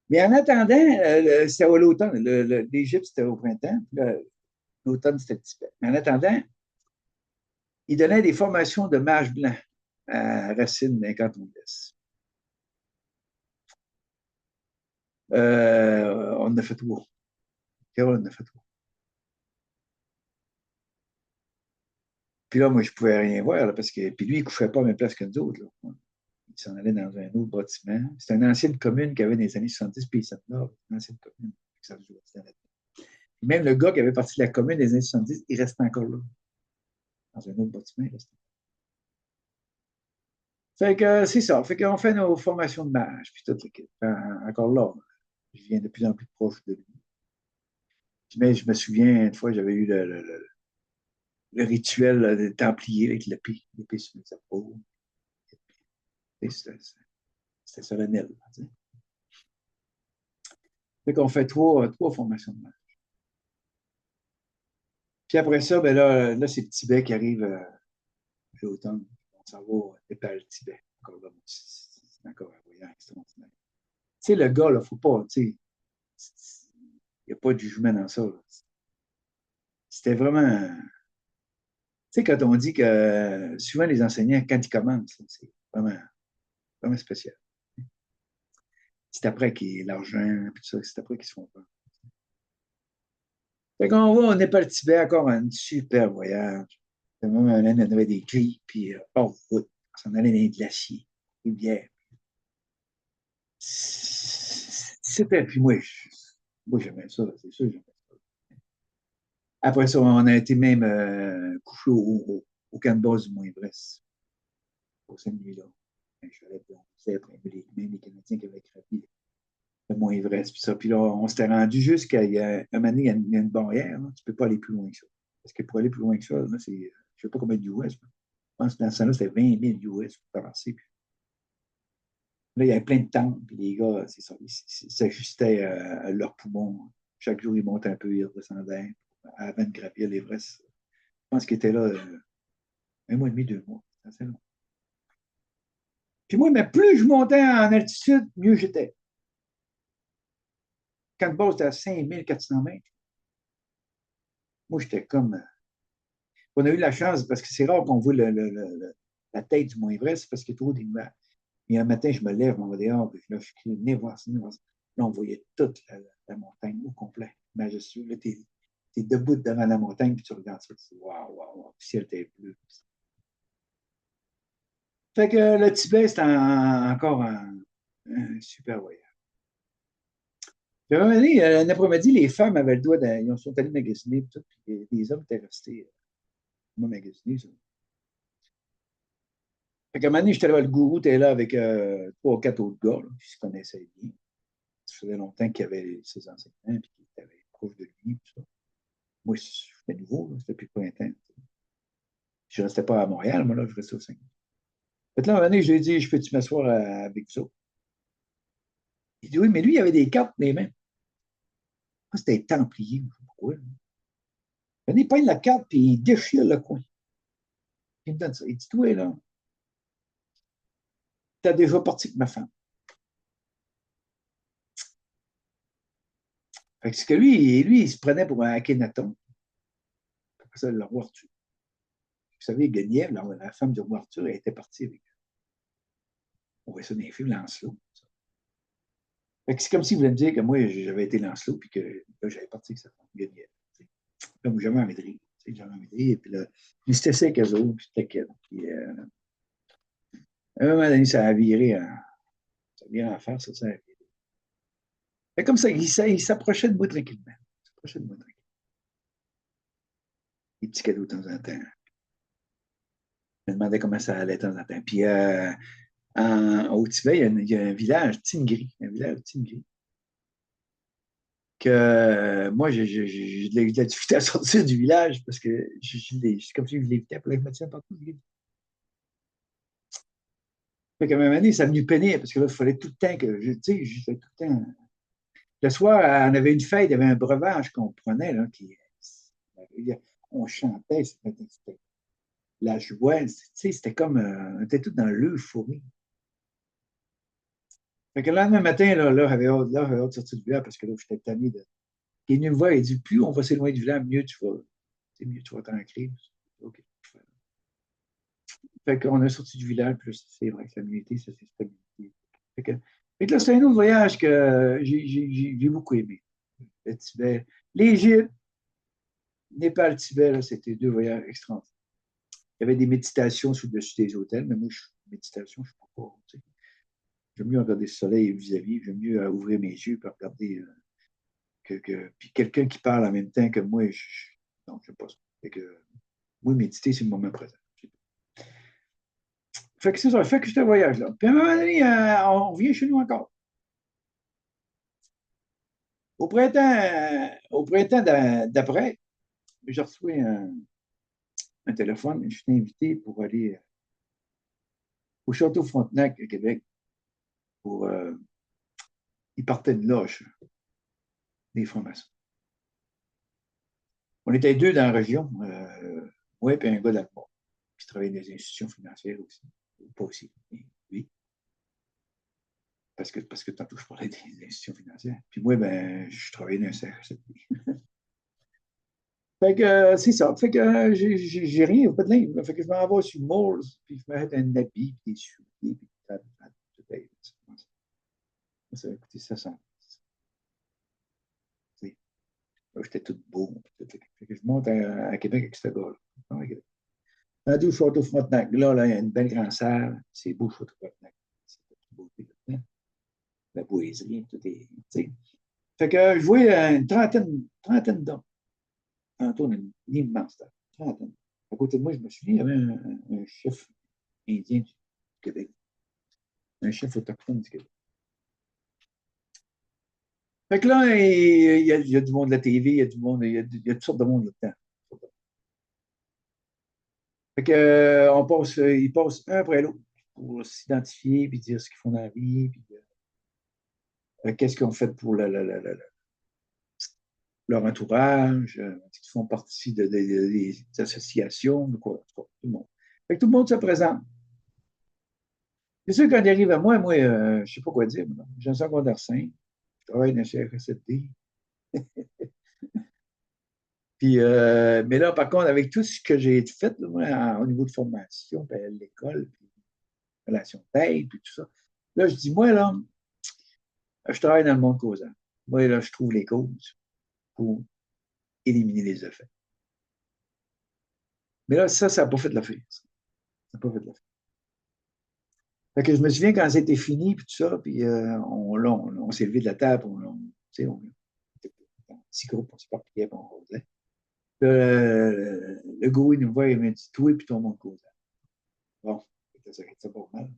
Mais en attendant, c'était à l'automne. L'Égypte, c'était au printemps. L'automne, c'était le Tibet. Mais en attendant, il donnait des formations de mages blancs à Racine d'un canton de l'Est. On en a fait trois. Carole en a fait trois. Puis là, moi, je ne pouvais rien voir là, parce que. Puis lui, il ne couchait pas à la même place que nous autres. Là. Il s'en allait dans un autre bâtiment. C'était une ancienne commune qu'il y avait dans les années 70, puis ça nord, une ancienne commune. Même le gars qui avait parti de la commune des années 70, il restait encore là, dans un autre bâtiment. Il restait. Fait que c'est ça. Fait qu'on fait nos formations de mage, puis tout. Encore là, je viens de plus en plus proche de lui. Mais je me souviens, une fois, j'avais eu le rituel des Templiers avec l'épée sur mes épaules. C'était solennel. Tu sais. Fait qu'on fait trois formations de mage. Puis après ça, ben là c'est le Tibet qui arrive l'automne. On s'en va au Népal-Tibet. Encore là, c'est encore un voyage extraordinaire. Tu sais, le gars, là, faut pas, tu sais, il n'y a pas de jugement dans ça. Là. C'était vraiment. Tu sais, quand on dit que souvent les enseignants, quand ils commencent, c'est vraiment spécial. C'est après qu'il y ait l'argent, puis tout ça, c'est après qu'ils se font peur. Fait qu'on va au Népal-Tibet, encore un super voyage. Même on avait des grilles, puis hors route. On s'en allait dans les glaciers, les bières. C'était, puis moi j'aimais ça, c'est sûr, j'aimais ça. Après ça, on a été même couché au camp de base du Mont-Everest, pour cette nuit-là. Je suis allé c'est après, même les Canadiens qui avaient craqué le Mont-Everest, puis ça. Puis là, on s'était rendu jusqu'à, un moment donné, il y a une barrière, là, tu ne peux pas aller plus loin que ça. Parce que pour aller plus loin que ça, là, c'est, je ne sais pas combien de US, je pense que dans ce temps-là, c'était 20 000 US pour traverser. Puis là, il y avait plein de tentes, puis les gars, c'est ça, ils s'ajustaient à leurs poumons. Chaque jour, ils montaient un peu, ils redescendaient avant de gravir l'Everest. Je pense qu'ils étaient là un mois et demi, 2 mois. C'est assez long. Puis moi, mais plus je montais en altitude, mieux j'étais. Quand le bas était à 5400 mètres, moi, j'étais comme. On a eu la chance, parce que c'est rare qu'on voit la tête du Mont Everest, parce qu'il y a trop des nuages. Et un matin, je me lève, on va dehors, puis là, je crie, venez voir ça, venez voir ça. Là, on voyait toute la montagne au complet, majestueux. Là, t'es debout devant la montagne, puis tu regardes ça, tu dis, waouh, waouh, waouh, le ciel était bleu. Fait que le Tibet, c'est encore un super voyage. Puis à un moment donné, un après-midi, les femmes avaient le droit, ils sont allés magasiner, puis, tout, puis les hommes étaient restés, moi, magasiner. Ça. Fait qu'à un moment donné, j'étais là, le gourou était là avec trois ou quatre autres gars, là, qui se connaissaient bien. Ça faisait longtemps qu'il y avait ses enseignants, puis qu'il était proche de lui, tout ça. Moi, c'était nouveau, c'était plus de printemps. Je ne restais pas à Montréal, moi, là, je restais au Saguenay. Fait que là, à un moment donné, je lui ai dit, je peux-tu m'asseoir avec vous autres? Il dit, oui, mais lui, il avait des cartes dans les mains. Moi, c'était Templier, je ne sais pas pourquoi. Il prend la carte, puis il déchire le coin. Il me donne ça. Il dit, toi, là, t'as déjà parti avec ma femme. Fait que c'est que lui, il se prenait pour un Akhenaton. Après ça, le roi Arthur. Vous savez, Guenièvre, la femme du roi Arthur, elle était partie avec. On voit ça dans les films, Lancelot. Fait que c'est comme s'il voulait me dire que moi, j'avais été Lancelot, puis que là, j'avais parti avec sa femme, Guenièvre. Là, moi, jamais envie de rire. Jamais envie de rire. Puis là, c'était ça avec eux autres, puis c'était qu'elle. Puis, à un moment donné, ça a viré ça a viré en faire, ça a viré. Fait comme ça, il s'approchait de moi tranquillement. Il s'approchait de moi tranquillement. Des petits cadeaux de temps en temps. Je me demandais comment ça allait de temps en temps. Puis au Tibet, il y a un village, Tingri, un village Tingri, que moi, j'ai de la difficulté à sortir du village parce que c'est comme si je l'évitais. Puis là, je me tiens partout. Fait qu'à un moment donné, ça me pénible parce que là, il fallait tout le temps que, tu sais, je fais tout le temps. Le soir, on avait une fête, il y avait un breuvage qu'on prenait, là, on chantait, c'était la joie, tu sais, c'était comme, on était tous dans l'euphorie. Fait que le lendemain matin, j'avais hâte de sortir du village parce que là, j'étais tanné de. Il est venu me voir, il dit, plus on va s'éloigner du village, mieux tu vas t'ancrer. OK. Fait qu'on est sorti du village, puis c'est vrai que la nuitée, ça s'est stabilisé. Fait que là, c'est un autre voyage que j'ai beaucoup aimé. Le Tibet, l'Égypte, Népal, Tibet, là, c'était deux voyages extraordinaires. Il y avait des méditations sous dessus des hôtels, mais moi, méditation, je ne peux pas. Tu sais. J'aime mieux regarder le soleil vis-à-vis, j'aime mieux ouvrir mes yeux et regarder puis quelqu'un qui parle en même temps que moi, non, je n'aime pas ça. Fait que, moi, méditer, c'est le moment présent. Fait que c'est ça, fait que c'est un voyage là. Puis à un moment donné, on revient chez nous encore. Au printemps d'après, j'ai reçu un téléphone, je suis invité pour aller au Château Frontenac à Québec pour il partait de loge des francs-maçons. On était deux dans la région, moi et un gars d'Allemagne, qui travaillait dans les institutions financières aussi. Pas aussi, mais oui, parce que tantôt je parlais des institutions financières. Puis moi, ben, je travaillais dans un CRSFD. Fait que c'est ça. Fait que j'ai rien, pas de livre. Fait que je m'en vais sur Moores, puis je m'arrête un habit, puis des souliers, puis ça va coûter 700. J'étais tout beau. Fait que je monte à Québec avec ce gars-là. On a deux Château Frontenac. Là, il y a une belle grande salle. C'est beau, Château Frontenac. C'est toute beauté là-dedans. La boiserie, tout est. T'sais. Fait que je vois une trentaine d'hommes. Autour d'une immense table. Trentaine. À côté de moi, je me souviens, il y avait un chef indien du Québec. Un chef autochtone du Québec. Fait que là, il y a du monde de la TV, il y a du monde, il y a toutes sortes de monde là-dedans. Fait que, ils passent un après l'autre pour s'identifier, puis dire ce qu'ils font dans la vie, puis qu'est-ce qu'ils ont fait pour leur entourage, ils font partie des associations, de quoi, tout le monde. Fait que tout le monde se présente. C'est sûr, quand il arrive à moi, je ne sais pas quoi dire. J'ai un secondaire 5, je travaille dans le CRSFD. Puis, mais là, par contre, avec tout ce que j'ai fait là, moi, au niveau de formation, puis à l'école, puis relation d'aide, puis tout ça, là, je dis, moi, là, je travaille dans le monde causal. Moi, là, je trouve les causes pour éliminer les effets. Mais là, ça n'a pas fait de l'affaire. Ça n'a pas fait de l'affaire. Fait que je me souviens quand c'était fini, puis tout ça, puis on s'est levé de la table, on était en petit groupe, on s'éparpillait, puis on rôdait. Le gars, il nous voit, il m'a dit, toi, puis ton monde causal. Bon, ça pas mal.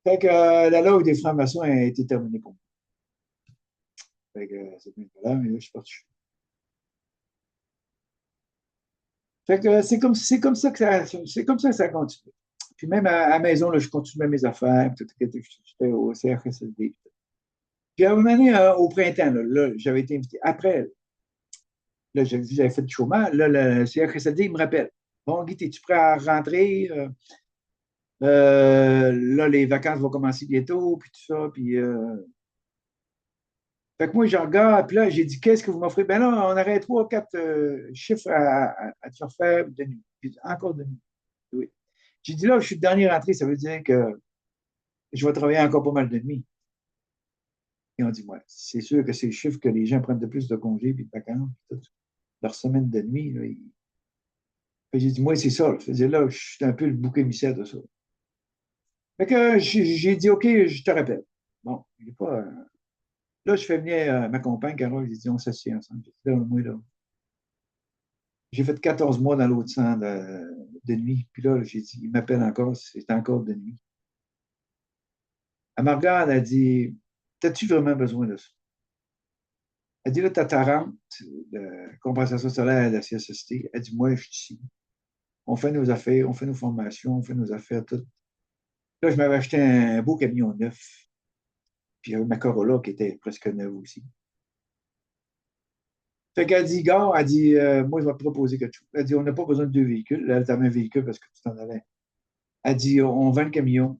Fait que la loi des francs-maçons a été terminée pour moi. Fait que c'est bien là, mais là, je suis parti. Fait que c'est comme ça que ça continue. Puis même à la maison, là, je continuais mes affaires. J'étais au CRSLD. Puis à un moment donné, au printemps, là, j'avais été invité. Après, là, j'avais fait du chômage. Là, le CRSLD, il me rappelle. Bon, Guy, es-tu prêt à rentrer? Là, les vacances vont commencer bientôt, puis tout ça. Puis, fait que moi, je regarde, puis là, j'ai dit, qu'est-ce que vous m'offrez? Ben là, on aurait trois, quatre chiffres à te faire faire de nuit. Puis, encore de nuit. Oui. J'ai dit, là, je suis le dernier rentré, ça veut dire que je vais travailler encore pas mal de nuit. Et on dit, ouais, c'est sûr que c'est le chiffre que les gens prennent de plus de congés puis de vacances, puis tout. Leur semaine de nuit. Là, j'ai dit, moi, c'est ça. Là. Je là, je suis un peu le bouc émissaire de ça. Fait que j'ai dit, OK, je te rappelle. Bon, il n'est pas. Là, je fais venir ma compagne, Carole, j'ai dit, on s'assied ensemble. J'ai dit, là, moi, là, j'ai fait 14 mois dans l'autre centre de nuit. Puis là, j'ai dit, il m'appelle encore, c'est encore de nuit. Elle me regarde, elle dit, t'as-tu vraiment besoin de ça? Elle dit, là, t'as ta rente de compensation solaire à la CSST. Elle dit, moi, je suis ici. On fait nos affaires, on fait nos formations, on fait nos affaires, tout. Là, je m'avais acheté un beau camion neuf. Puis ma Corolla qui était presque neuve aussi. Fait qu'elle dit, gars, elle dit, moi, je vais te proposer quelque chose. Elle dit, on n'a pas besoin de deux véhicules. Là, elle t'avait un véhicule parce que tu t'en allais. Elle dit, on vend le camion.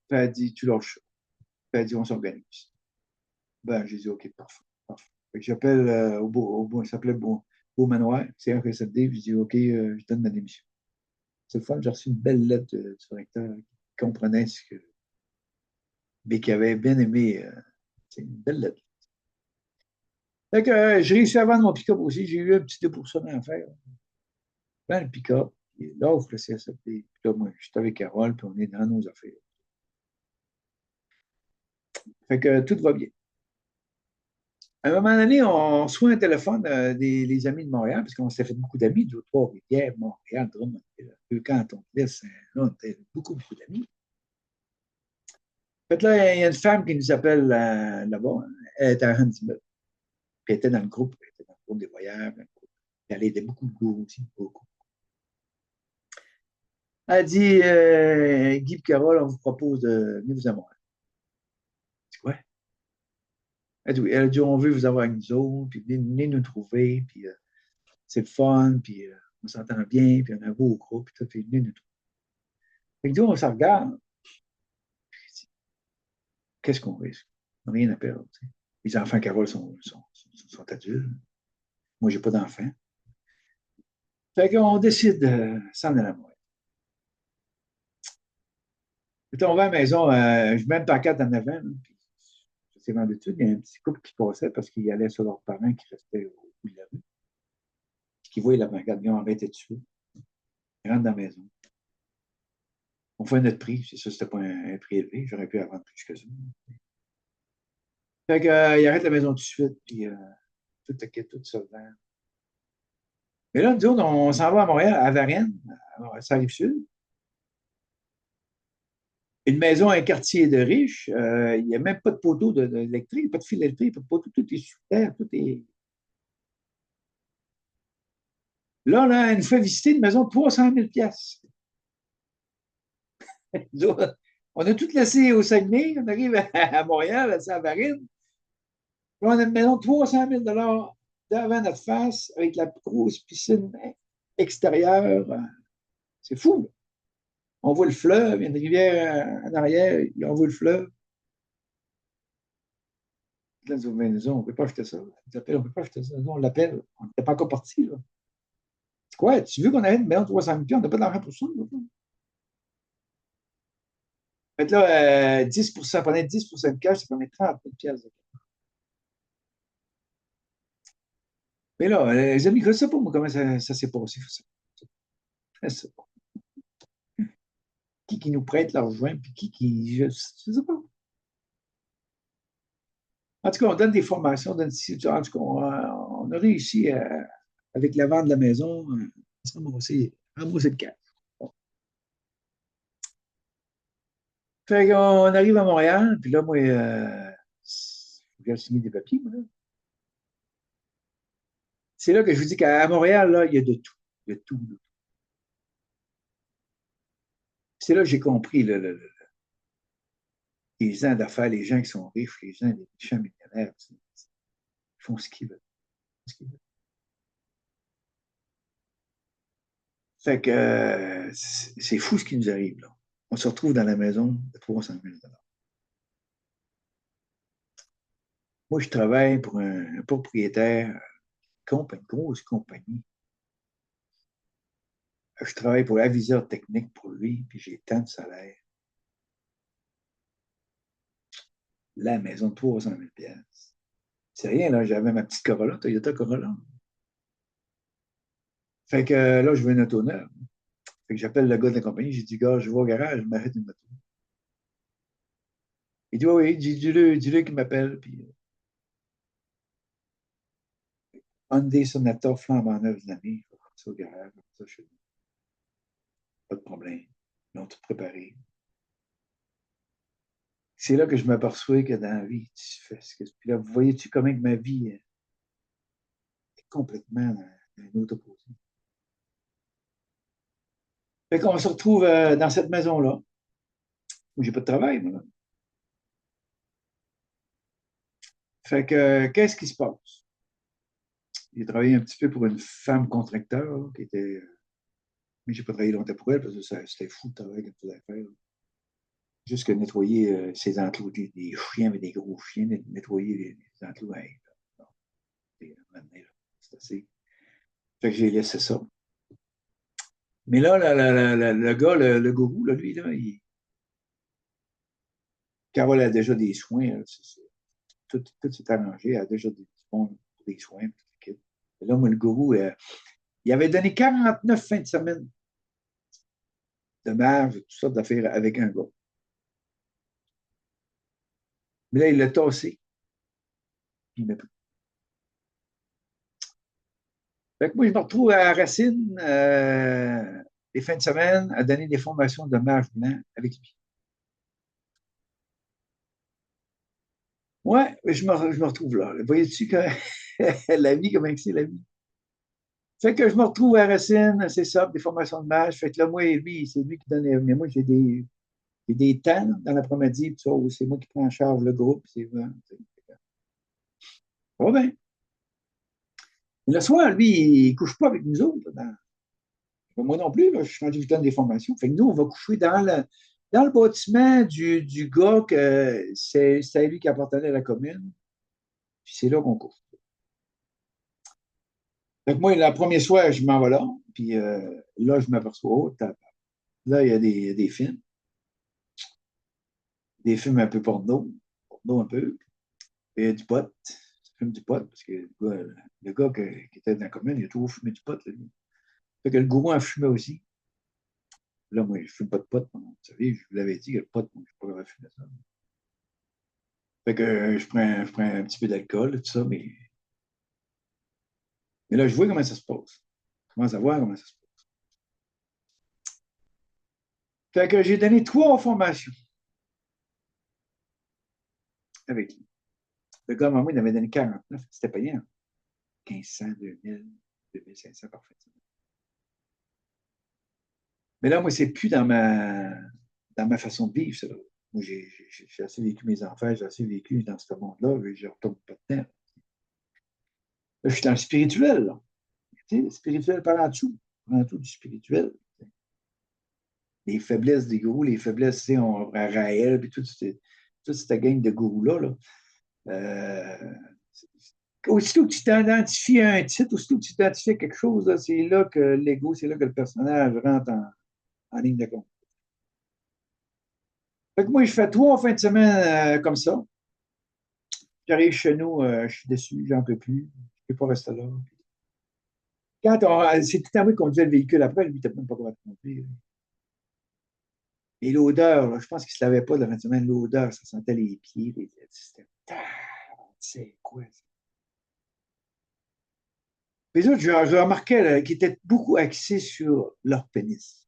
Puis elle dit, tu lâches ça. Puis elle dit, on s'organise. Ben, j'ai dit, OK, parfait. Parfait. Fait que j'appelle ça s'appelait Beau Manoir, c'est un CFSLD, puis je dis, OK, je donne ma démission. C'est le fun, j'ai reçu une belle lettre du directeur qui comprenait ce que, mais qui avait bien aimé. C'est une belle lettre. Fait que j'ai réussi à vendre mon pick-up aussi. J'ai eu un petit 2% à faire. Ben, le pick-up, l'offre, le CSFD. Puis là, moi, je suis avec Carole, puis on est dans nos affaires. Fait que tout va bien. À un moment donné, on reçoit un téléphone des les amis de Montréal, parce qu'on s'était fait beaucoup d'amis, deux, trois, Rivière, Montréal, Drummond, deux cantons de l'Est, là, on était beaucoup, beaucoup d'amis. Fait que là, il y a une femme qui nous appelle là-bas. Elle était à Huntsville. Puis elle était dans le groupe, elle était dans le groupe des voyages. Elle aidait beaucoup de goût aussi, beaucoup. Elle dit, Guy et Carole, on vous propose de venir vous avoir. Je dis, quoi? Elle dit, on veut vous avoir avec nous autres, puis venez nous trouver, puis c'est le fun, puis on s'entend bien, puis on a un beau groupe, puis tout, puis venez nous trouver. Fait que nous, on se regarde, qu'est-ce qu'on risque? Rien à perdre. Tu sais. Les enfants Carole sont adultes. Moi, j'ai pas d'enfants. Fait qu'on décide de s'en aller à moi. Puis on va à la maison, je mets une pancarte en avant, là, puis ça s'est vendu tout. Il y a un petit couple qui passait parce qu'ils allaient sur leurs parents qui restaient au bout de la rue. Puis qui voyaient la pancarte, ils ont arrêté de suite. Ils rentrent dans la maison. On fait notre prix. C'est ça, c'était pas un prix élevé. J'aurais pu avoir plus que ça. Fait que, ils arrêtent la maison tout de suite, puis tout ça vend. Mais là, nous autres, on s'en va à Montréal, à Varennes, ça arrive sud. Une maison, un quartier de riches, il n'y a même pas de poteau électrique, pas de fil électrique, pas de poteau, tout est sous terre, tout est. Là, elle nous fait visiter une maison de 300 000 piastres. On a tout laissé au Saguenay, on arrive à Montréal, à Varennes. Là, on a une maison de 300 000 devant notre face, avec la grosse piscine extérieure. C'est fou. On voit le fleuve, il y a une rivière en arrière, on voit le fleuve. Là, on ne peut pas acheter ça. Ils appellent, on ne peut pas acheter ça. Nous, on l'appelle. On n'était pas encore parti. Là. C'est quoi? Tu veux qu'on ait une maison de 300 000 on n'a pas d'argent pour ça. Là. Fait que là, 10%, prenez 10% de cash, ça prenait 30 000 piastres. Mais là, les amis, je ne sais pas moi, comment ça s'est passé. Je sais pas. Qui nous prête l'argent, puis je ne sais pas. En tout cas, on donne des formations, on donne en tout cas, on a réussi avec la vente de la maison à se ramasser le cash. Bon. Fait qu'on arrive à Montréal, puis là, moi, j'ai signé des papiers, moi, là. C'est là que je vous dis qu'à Montréal, là, il y a de tout. Il y a tout. Là. C'est là que j'ai compris les gens d'affaires, les gens qui sont riches, les gens, les méchants millionnaires, ils font ce qu'ils veulent. Ce qu'ils veulent. Fait que c'est fou ce qui nous arrive, là. On se retrouve dans la maison de 300 000 $. Moi, je travaille pour un propriétaire, une grosse compagnie. Je travaille pour l'aviseur technique pour lui, puis j'ai tant de salaire. La maison de 300 000 $. C'est rien, là. J'avais ma petite Corolla, Toyota Corolla. Fait que là, je veux une auto neuve. Fait que j'appelle le gars de la compagnie, j'ai dit, gars, je vais au garage, je m'arrête une moto. Il dit, oui, dis-le qu'il m'appelle. Puis Hyundai Sonata flambant neuf de l'année, ça au garage, ça chez nous. Pas de problème. Ils ont tout préparé. C'est là que je m'aperçois que dans la vie, tu fais ce que. Puis là, vous voyez-tu comment que ma vie est complètement dans un autre opposé. Fait qu'on se retrouve dans cette maison-là. Moi, j'ai pas de travail, moi. Fait que, qu'est-ce qui se passe? J'ai travaillé un petit peu pour une femme contracteur, là, qui était. Mais j'ai pas travaillé longtemps pour elle parce que c'était fou le travail qu'elle faisait faire. Juste que nettoyer ses enclos, des chiens avec des gros chiens, nettoyer les enclos. Hey, là, c'est assez. Fait que j'ai laissé ça. Mais là, le gars, le gourou, là, lui, là, Carole a déjà des soins. Là, tout s'est arrangé. Elle a déjà des bons pour des soins. Et là, moi, le gourou, il avait donné 49 fins de semaine de marge, toutes sortes d'affaires avec un gars. Mais là, il l'a tassé. Il m'a pris. Fait que moi, je me retrouve à Racine, les fins de semaine, à donner des formations de marge blanc avec lui. Ouais, je me retrouve là. Voyez-tu que la vie, comment c'est la vie? Fait que je me retrouve à Racine, c'est ça, des formations de marge. Fait que là, moi et lui, c'est lui qui donne. Mais moi, j'ai des temps dans l'après-midi, ça, où c'est moi qui prends en charge le groupe. C'est vrai. Oh ben. Le soir, lui, il ne couche pas avec nous autres. Moi non plus, là, je suis rendu du temps des formations. Fait que nous, on va coucher dans le bâtiment du gars que c'est lui qui appartenait à la commune. Puis c'est là qu'on couche. Fait que moi, le premier soir, je m'en vais là. Puis là, je m'aperçois, oh, là, il y a des films. Des films un peu porno un peu. Et du pot. Ça fume du pot, parce que le gars qui était dans la commune, il a toujours fumé du pot. Là, lui. Fait que le gourou en fumait aussi. Là, moi, je ne fume pas de pot. Vous savez, je vous l'avais dit que le pot, moi, je ne peux pas fumer ça. Fait que je prends un petit peu d'alcool, tout ça, mais là, je vois comment ça se passe. Je commence à voir comment ça se passe. Fait que j'ai donné 3 formations avec lui. Le gars, maman, il avait donné 49. C'était payant. 1500, 2000, 2500 par fait. Mais là, moi, c'est plus dans ma façon de vivre, ça. Moi, j'ai assez vécu mes enfants, j'ai assez vécu dans ce monde-là, je ne retourne pas dedans. Là, je suis dans le spirituel, là. Tu sais, spirituel par en dessous du spirituel. Les faiblesses des gourous, les faiblesses, tu sais, Raël, puis toute cette gang de gourous-là, là. Euh, aussitôt que tu t'identifies à un titre, aussitôt que tu t'identifies à quelque chose, c'est là que l'ego, c'est là que le personnage rentre en ligne de compte. Fait que moi, je fais 3 fins de semaine comme ça. J'arrive chez nous, je suis déçu, j'en peux plus. Je ne peux pas rester là. C'est tout à moi qui conduisait le véhicule après, lui, il n'était même pas capable de conduire. Et l'odeur, là, je pense qu'il ne se lavait pas de la fin de semaine, l'odeur, ça sentait les pieds. C'était. C'est quoi ça? Les autres, je remarquais qu'ils étaient beaucoup axés sur leur pénis.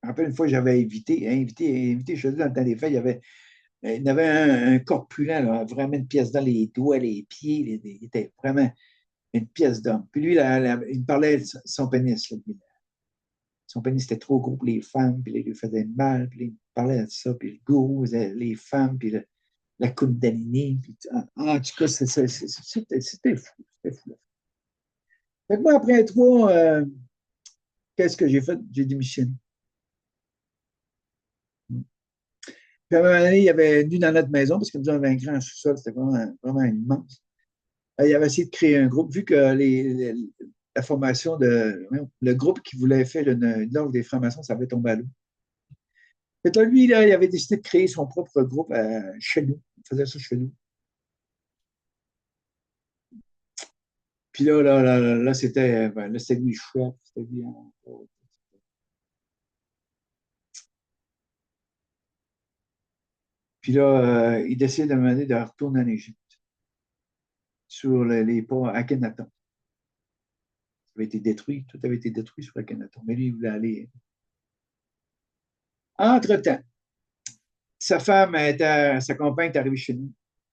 Je me rappelle une fois, j'avais invité chez eux dans le temps des fêtes, il y avait un corpulent, là, vraiment une pièce dans les doigts, les pieds, il était vraiment une pièce d'homme. Puis lui, il me parlait de son pénis. Là, son pénis était trop gros pour les femmes, puis là, il lui faisait mal, puis là, il me parlait de ça, puis le gourou, les femmes, puis la Kundalini. Puis, en tout cas, c'était fou. C'était fou. Fait que moi, après 3, qu'est-ce que j'ai fait? J'ai démissionné. Puis à un moment donné, il y avait nu dans notre maison, parce que nous avons un grand sous-sol, c'était vraiment immense. Il avait essayé de créer un groupe, vu que la formation le groupe qui voulait faire une offre des francs-maçons, ça avait tombé à l'eau. Fait que lui, là, il avait décidé de créer son propre groupe chez nous. Il faisait ça chez nous. Puis là, c'était lui chouette. C'était lui. Puis là, il décide de me demander de retourner en Égypte, sur les ponts à Akhenaton. Ça avait été détruit, tout avait été détruit sur Akhenaton. Mais lui, il voulait aller. Entre-temps, sa compagne est arrivée chez nous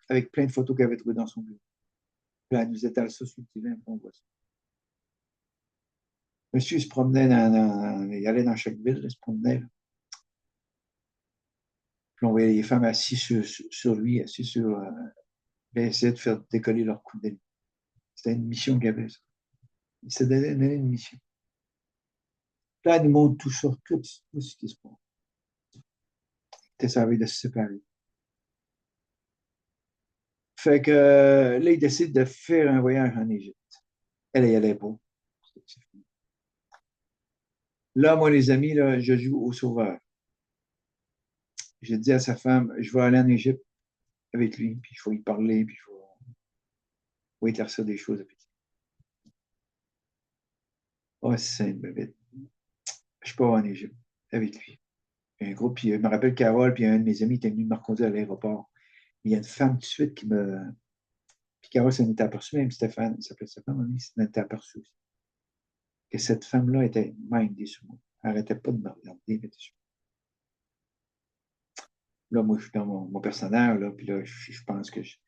avec plein de photos qu'elle avait trouvées dans son bureau. Puis elle nous étale ça sur le TV, on voit ça. Monsieur il se promenait il allait dans chaque ville, il se promenait. Là. Puis on voyait les femmes assises sur lui, assises sur. Puis elles essayaient de faire décoller leur coude de lui. C'était une mission qu'il avait, ça. Il s'est donné une mission. Là, il nous montre tout ça, tout ce qui se passe. Il était servi de se séparer. Fait que là, il décide de faire un voyage en Égypte. Elle y allait pas. Là, moi, les amis, là, je joue au sauveur. J'ai dit à sa femme, je vais aller en Égypte avec lui, puis il faut y parler, puis faut éclaircir des choses avec lui. Oh, c'est une bébête. Je pars en Égypte avec lui. Un groupe, puis je me rappelle Carole, puis un de mes amis était venu me reconduire à l'aéroport. Il y a une femme tout de suite qui me. Puis Carole s'en était aperçue, même Stéphane, il s'appelait Stéphane, il s'en était aperçu aussi. Que cette femme-là était mindée sur moi. Elle n'arrêtait pas de me regarder. Là, moi, je suis dans mon personnage, là, puis là, je pense que je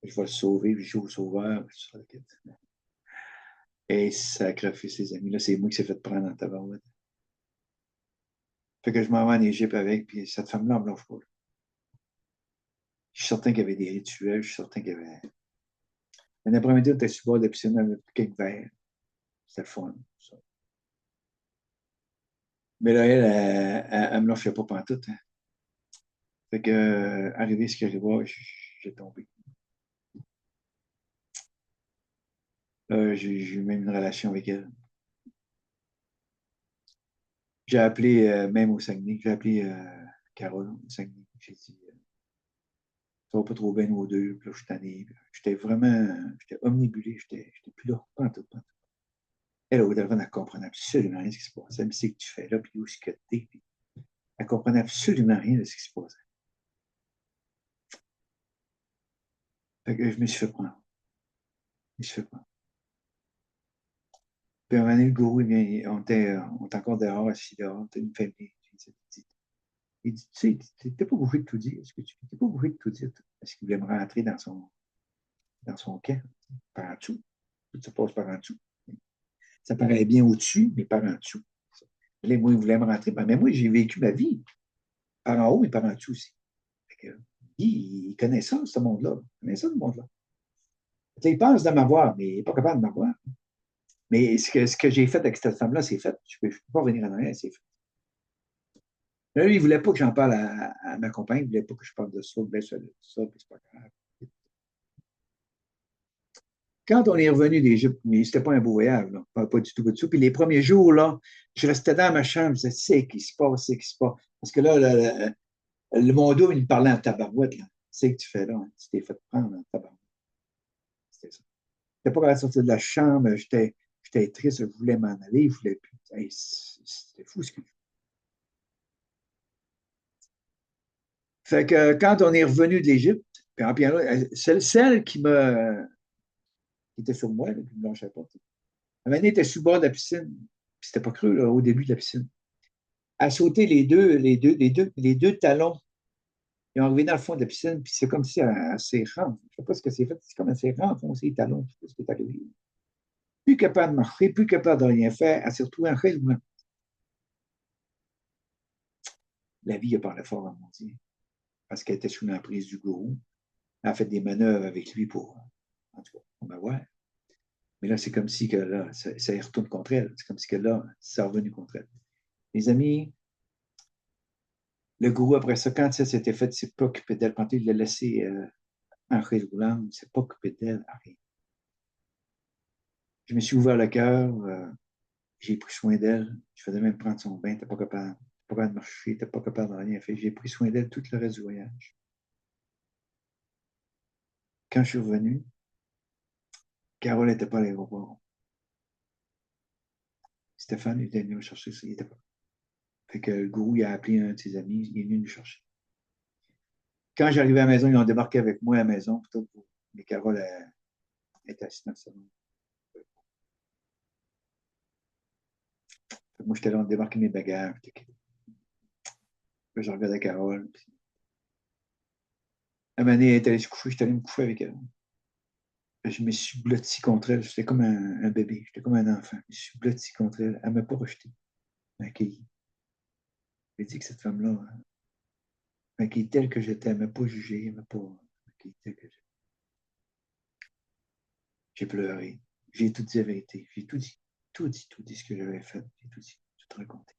vais le sauver, puis je joue au sauveur. Et sacrifier ses amis. Là, c'est moi qui s'est fait prendre en tabarouette. Fait que je m'en vais en Égypte avec, puis cette femme-là, elle me lâche pas. Je suis certain qu'il y avait des rituels, je suis certain qu'il y avait. Un après-midi, on était sur le bord de la piscine avec quelques verres. C'était le fun. Ça. Mais là, elle me lâchait pas pantoute. Hein. Fait que, arrivé ce qui arriva, j'ai tombé. J'ai eu même une relation avec elle. J'ai appelé, même au Saguenay, j'ai appelé Carole au Saguenay. J'ai dit, ça va pas trop bien aux deux. Puis là, je suis tanné. J'étais vraiment, j'étais omnibulé. J'étais plus là, pas en tout. Elle, au téléphone, elle comprenait absolument rien de ce qui se passait. Mais c'est que tu fais là, puis où est-ce que t'es? Puis elle comprenait absolument rien de ce qui se passait. Fait que je me suis fait prendre. Je me suis fait prendre. Puis un moment donné, le gourou, on était encore dehors, assis dehors, on était une famille. Il dit, tu sais, t'es pas obligé de tout dire. Est-ce que tu t'es pas obligé de tout dire? Parce qu'il voulait me rentrer dans son camp, par en dessous. Tout se passe par en dessous. Ça paraît bien au-dessus, mais par en dessous. Là, moi, il voulait me rentrer. Mais moi, j'ai vécu ma vie par en haut, mais par en dessous aussi. Il connaît ça, ce monde-là. Il connaît ça, ce monde-là. Il pense de m'avoir, mais il n'est pas capable de m'avoir. Mais ce que j'ai fait avec cette femme-là, c'est fait. Je ne peux pas revenir en arrière, c'est fait. Là, lui, il ne voulait pas que j'en parle à ma compagne. Il ne voulait pas que je parle de ça, de ça, puis c'est pas grave. Quand on est revenu d'Égypte, mais c'était pas un beau voyage, là. Pas du tout, pas du tout. Puis les premiers jours, là, je restais dans ma chambre, je disais, c'est qui se passe, c'est qui se passe. Parce que là, le monde il me parlait en tabarouette, là. C'est que tu fais là, hein? Tu t'es fait prendre en tabarouette. C'était ça. Je n'étais pas capable de sortir de la chambre, j'étais triste, je voulais m'en aller, je voulais plus. Hey, c'était fou ce que je. Fait que quand on est revenu de l'Égypte, puis en piano, celle qui était sur moi, là, qui me lâchait pas. À un moment donné, elle était sur le bord de la piscine, puis c'était pas creux, là, au début de la piscine. Elle a sauté les deux talons. Ils ont arrivé dans le fond de la piscine, puis c'est comme si elle s'est rentre. Je ne sais pas ce que c'est fait, c'est comme elle s'est renfoncée les talons. Je sais pas ce qui est arrivé. Plus capable de marcher, plus capable de rien faire, elle s'est retrouvée en chaise roulante. La vie a parlé fort à mon Dieu, parce qu'elle était sous l'emprise du gourou. Elle a fait des manœuvres avec lui pour, en tout cas, on va voir. Mais là, c'est comme si que là, ça y retourne contre elle. C'est comme si que là, ça est revenu contre elle. Les amis, le gourou, après ça, quand ça s'était fait, il ne s'est pas occupé d'elle. Quand il l'a laissé en chaise roulante, il ne s'est pas occupé d'elle. Rien. Je me suis ouvert le cœur, j'ai pris soin d'elle. Je faisais même prendre son bain, tu n'es pas capable. Pas capable de marcher, tu n'es pas capable de rien faire. J'ai pris soin d'elle tout le reste du voyage. Quand je suis revenu, Carole n'était pas à l'aéroport. Stéphane était venu me chercher, il n'était pas. Fait que le gourou, il a appelé un de ses amis, il est venu nous chercher. Quand j'arrivais à la maison, ils ont débarqué avec moi à la maison, plutôt pour. Mais Carole était assise dans le salon. Moi, j'étais là, on débarquait mes bagages. Je regardais Carole. Puis, à un moment donné, elle est allée se coucher, j'étais allé me coucher avec elle. Je me suis blotti contre elle. J'étais comme un bébé, j'étais comme un enfant. Je me suis blotti contre elle. Elle ne m'a pas rejeté. Elle m'a accueilli. J'ai dit que cette femme-là, mais qui est tel que j'étais, mais pas jugé, mais pas. Qui est tel que j'étais. J'ai pleuré. J'ai tout dit la vérité. J'ai tout dit. Tout dit, tout dit ce que j'avais fait. J'ai tout dit, tout raconté.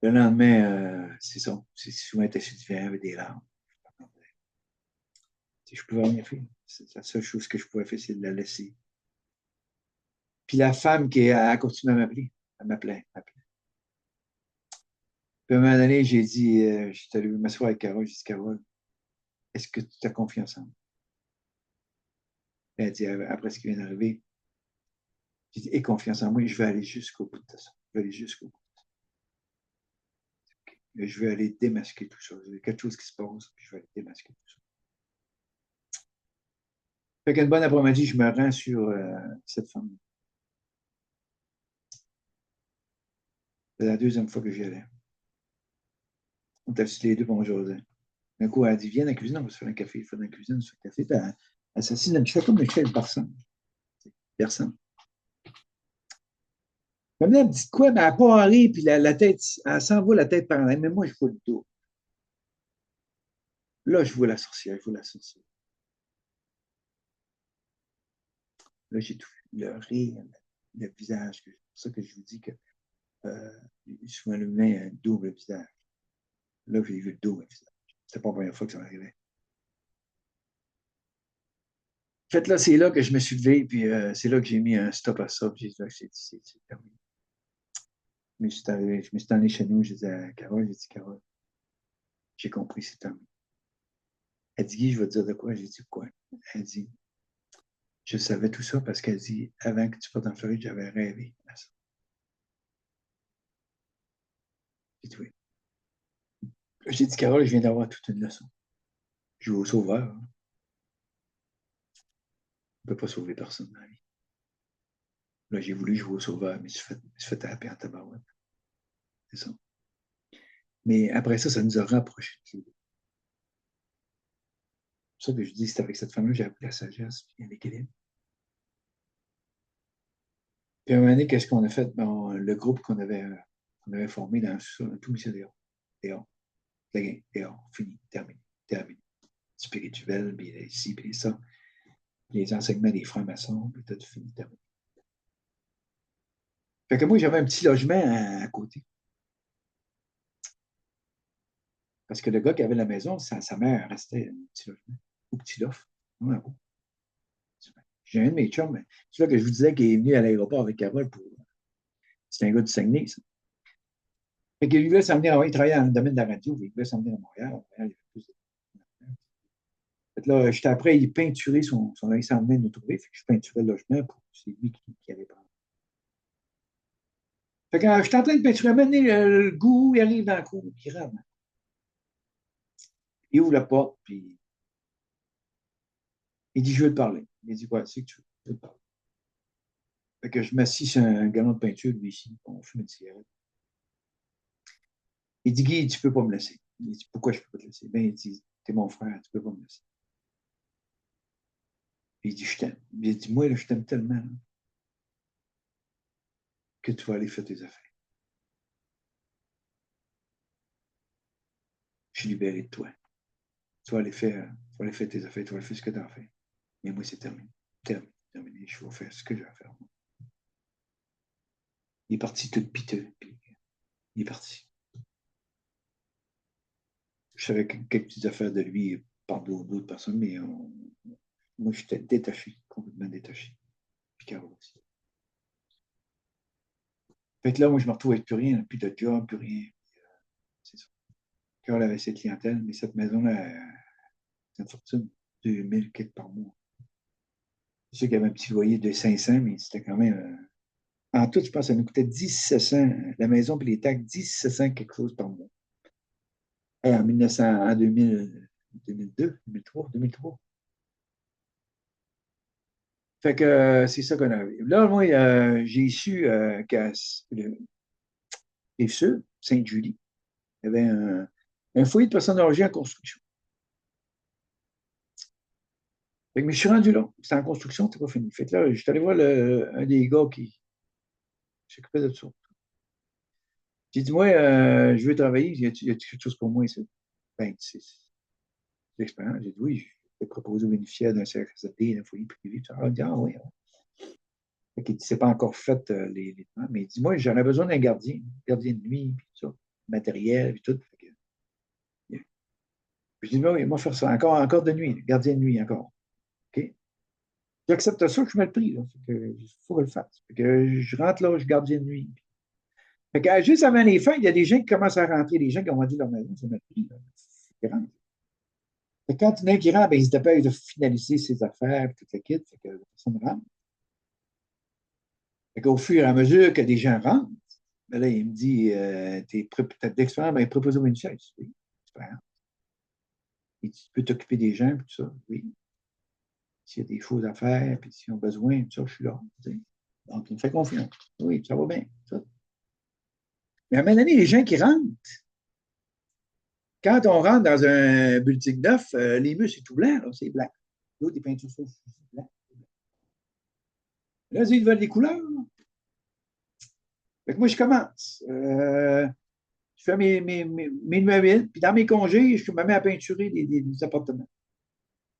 Le lendemain, c'est ça. C'est souvent été suffisant avec des larmes. Si je pouvais rien faire. C'est la seule chose que je pouvais faire, c'est de la laisser. Puis la femme qui a continué à m'appeler. Elle m'appelait. Puis à un moment donné, j'ai dit, j'étais allé m'asseoir avec Carole. J'ai dit, Carole, est-ce que tu as confiance en moi? Elle a dit, après ce qui vient d'arriver, j'ai dit, aie confiance en moi, je vais aller jusqu'au bout de ça. Je vais aller jusqu'au bout. Je vais aller démasquer tout ça. Il y a quelque chose qui se passe, puis je vais aller démasquer tout ça. Fait qu'une bonne après-midi, je me rends sur cette femme. C'est la deuxième fois que j'y allais. On était assis les deux, bon José. D'un coup, elle dit, viens dans la cuisine, on va se faire un café. Il faut dans la cuisine, on se fait un café. Puis elle s'assied dans le chef comme le chef personne. Personne. Même là, elle me dit quoi, mais elle n'a pas ri, puis la tête, elle s'en va la tête par en arrière. Mais moi, je vois le dos. Là, je vois la sorcière, je vois la sorcière. Là, j'ai tout vu. Le rire, le visage. C'est pour ça que je vous dis que souvent l'humain a un double visage. Là, j'ai vu le double visage. C'était pas la première fois que ça m'arrivait. En fait, là, c'est là que je me suis levé, puis c'est là que j'ai mis un stop à ça, puis j'ai dit, c'est terminé. Je me suis allé chez nous, j'ai dit à Carole, j'ai dit, Carole, j'ai compris, c'est terminé. Elle dit, Guy, je vais te dire de quoi? J'ai dit, quoi? Elle dit, je savais tout ça parce qu'elle dit, avant que tu partes en Floride, j'avais rêvé à ça. J'ai dit, oui. J'ai dit, Carole, je viens d'avoir toute une leçon. Je vais au sauveur. Hein. On ne peut pas sauver personne dans la vie. Là, j'ai voulu jouer au sauveur, mais je me suis fait taper en tabarouette. C'est ça. Mais après ça, ça nous a rapprochés. C'est pour ça que je dis, c'est avec cette femme-là, j'ai appris la sagesse et l'équilibre. Puis à un moment donné, qu'est-ce qu'on a fait? Bon, le groupe qu'on avait formé dans tout monsieur dehors. Dehors. Dehors. Fini. Terminé. Terminé. Spirituel, puis ici, puis ça. Les enseignements des francs-maçons, puis tout fini. Terminé. Fait que moi, j'avais un petit logement à côté. Parce que le gars qui avait la maison, sa mère restait un petit logement. Au petit loft. Ouais, bon. J'ai un de mes chums, c'est là que je vous disais qu'il est venu à l'aéroport avec Carole pour. C'est un gars du Saguenay, ça. Fait qu'il voulait s'en venir, il travaillait dans le domaine de la radio, il voulait s'en venir à Montréal. Il y avait plus de... Fait que là, j'étais après, il peinturait il s'en venait nous trouver, fait que je peinturais le logement pour c'est lui qui allait prendre. Fait que j'étais en train de peinturer, maintenant, le goût, il arrive dans le cour, il rentre. Il ouvre la porte, puis il dit, je veux te parler. Il dit, ouais, c'est que tu veux, je veux te parler. Fait que je m'assis sur un galon de peinture, lui, ici, on fume une cigarette. Il dit, Guy, tu ne peux pas me laisser. Il dit, pourquoi je ne peux pas te laisser? Ben, il dit, t'es mon frère, tu ne peux pas me laisser. Puis il dit, je t'aime. Il dit, moi, là, je t'aime tellement là, que tu vas aller faire tes affaires. Je suis libéré de toi. Tu vas aller faire tes affaires, tu vas aller faire ce que tu as fait. Mais moi, c'est terminé. Terminé, terminé. Je vais faire ce que j'ai à faire. Il est parti tout piteux. Puis il est parti. Je savais quelques petites affaires de lui par d'autres personnes, mais moi, j'étais détaché, complètement détaché. Puis Carole aussi. Fait que là, moi, je me retrouve avec plus rien, plus de job, plus rien. C'est ça. Carole avait cette clientèle, mais cette maison-là, c'est une fortune. 2000 quelques par mois. C'est sûr qu'il y avait un petit loyer de 500, mais c'était quand même. En tout, je pense que ça nous coûtait 10 700, la maison puis les taxes, 10 700 quelque chose par mois. Et en 1900, en 2000, 2002, 2003, 2003. Fait que c'est ça qu'on avait. Là, moi, j'ai su qu'à Rive-Sud, Sainte-Julie, il y avait un foyer de personnes âgées en construction. Fait que, mais je suis rendu là. C'était en construction, c'était pas fini. Fait que là, je suis allé voir un des gars qui s'occupait de ça. J'ai dit, moi, je veux travailler, y a quelque chose pour moi ici? Ben, c'est l'expérience. J'ai dit, oui, je vais proposer aux bénéficiaires d'un CRSAT, d'un foyer privé. Il dit, ah oui. Fait qu'il dit, c'est pas encore fait les temps, mais il dit, moi, j'aurais besoin d'un gardien de nuit, puis tout ça, matériel, puis tout. Je dis, ben oui, moi, faire ça, encore de nuit, gardien de nuit, encore. OK? J'accepte ça, je mets le prix. Il faut que je le fasse. Fait que je rentre là, je gardien de nuit. Fait que, juste avant les fins, il y a des gens qui commencent à rentrer, des gens qui ont vendu leur maison, c'est notre prix. Là. C'est grand. Fait que quand il y en a un qui rentre, ben, il se dépêche de finaliser ses affaires, tout le kit. Fait que personne ne rentre. Fait qu'au fur et à mesure que des gens rentrent, ben là, il me dit, t'as d'expérience, ben, propose-moi une chaise. Oui, expérience. Il dit, tu peux t'occuper des gens, puis tout ça. Oui. S'il y a des choses à faire, puis s'ils ont besoin, tout ça, je suis là. Tu sais. Donc, il me fait confiance. Oui, ça va bien. Ça. Mais à un moment donné, les gens qui rentrent, quand on rentre dans un building neuf, les murs, c'est tout blanc, c'est blanc. L'autre, des peintures sauces, c'est blanc. Là, ils veulent des couleurs. Là. Fait que moi, je commence. Je fais mes nuavilles, puis dans mes congés, je me mets à peinturer des appartements.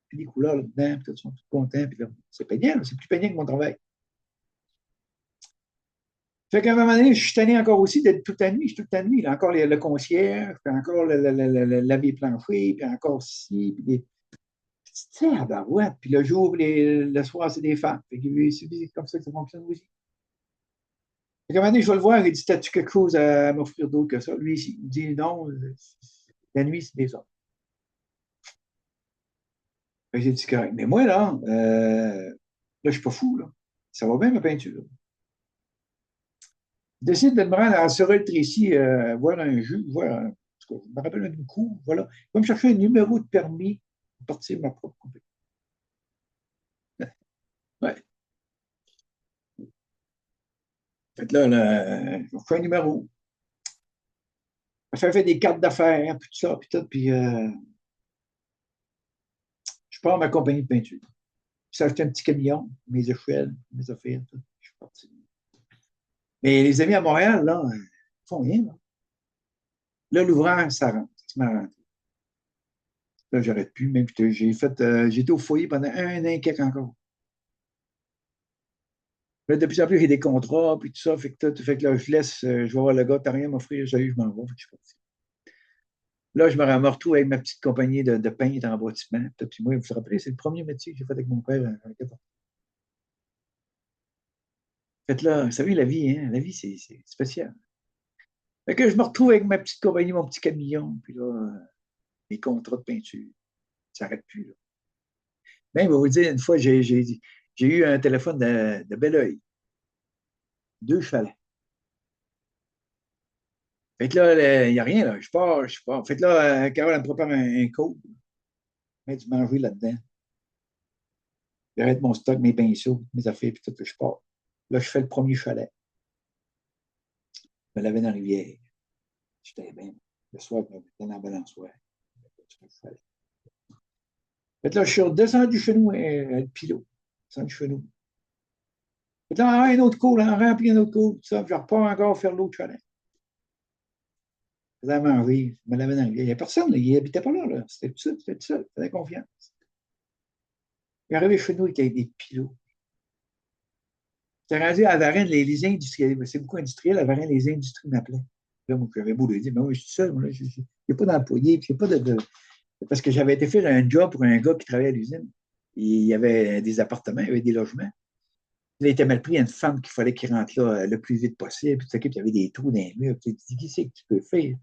Puis des couleurs là-dedans, puis tout, ils sont tous contents. Puis là, c'est peignant, c'est plus peignant que mon travail. Fait qu'à un moment donné, je suis tanné encore aussi d'être toute la nuit. Je suis toute la nuit. Là, encore le concierge, puis encore laver plancher, puis encore ci, puis des petites terres barouette. Puis le jour, le soir, c'est des femmes. Fait que c'est comme ça que ça fonctionne aussi. Fait qu'à un moment donné, je vais le voir, il dit, t'as-tu quelque chose à m'offrir d'autre que ça? Lui, il me dit, non, la nuit, c'est des hommes. Fait que j'ai dit, correct. Mais moi, là, je suis pas fou, là. Ça va bien, ma peinture. Je décide de me rendre à Sorel-Tracy, voir un juge, je me rappelle d'un coup, voilà. Il va me chercher un numéro de permis pour partir de ma propre compagnie. Ouais. Fait là, je fais un numéro. Je fais des cartes d'affaires, puis tout ça, puis tout, puis je pars à ma compagnie de peinture. J'ai acheté un petit camion, mes échelles, mes affaires, tout. Je suis parti. Mais les amis à Montréal, là, ils font rien, là. Là, l'ouvrage, ça rentre. Ça m'a rentré. Là, j'arrête plus, même. J'étais au foyer pendant un an et quelques encore. Là, de plus en plus, j'ai des contrats, puis tout ça. Fait que là, je laisse, je vais voir le gars, t'as rien à m'offrir, salut, je m'en vais. Fait que je suis parti. Là, je me retrouve avec ma petite compagnie de peintre en bâtiment. Puis moi, vous vous rappelez, c'est le premier métier que j'ai fait avec mon père à 14 ans. Fait là, vous savez, la vie, hein, la vie, c'est spécial. Fait que je me retrouve avec ma petite compagnie, mon petit camion, puis là, mes contrats de peinture. Ça n'arrête plus, là. Même, je vais vous dire, une fois, j'ai eu un téléphone de bel oeil, 2 chalets. Fait que là, il n'y a rien, là. Je pars. Fait que là, Carole, elle me prépare un code, met du manger là-dedans. J'arrête mon stock, mes pinceaux, mes affaires, puis tout, que je pars. Là, je fais le premier chalet. Je me lavais dans la rivière. J'étais bien. Le soir, je me mettais dans la balançoire. Fait que là, je suis redescendu chez nous, le pilot. Descendu chez nous. Fait que là, un autre coup, là, on remplit un autre coup, tout ça. Puis je repars encore faire l'autre chalet. Je faisais à manger, je me lavais dans la rivière. Il n'y a personne, là, il n'habitait pas là, là. C'était tout seul, il faisait confiance. Il est arrivé chez nous, il était avec des pilots. J'étais rendu à Varennes, les industriels, c'est beaucoup industriel, à Varennes, les industries m'appelaient. Là, moi, j'avais beau lui dire, mais oui, je suis seul, moi, là, il n'y a pas d'employé, puis il n'y a pas parce que j'avais été faire un job pour un gars qui travaillait à l'usine. Il y avait des appartements, il y avait des logements. Il était mal pris à une femme qu'il fallait qu'il rentre là le plus vite possible. Puis, il y avait des trous dans les murs. Tu dis, qui c'est que tu peux faire?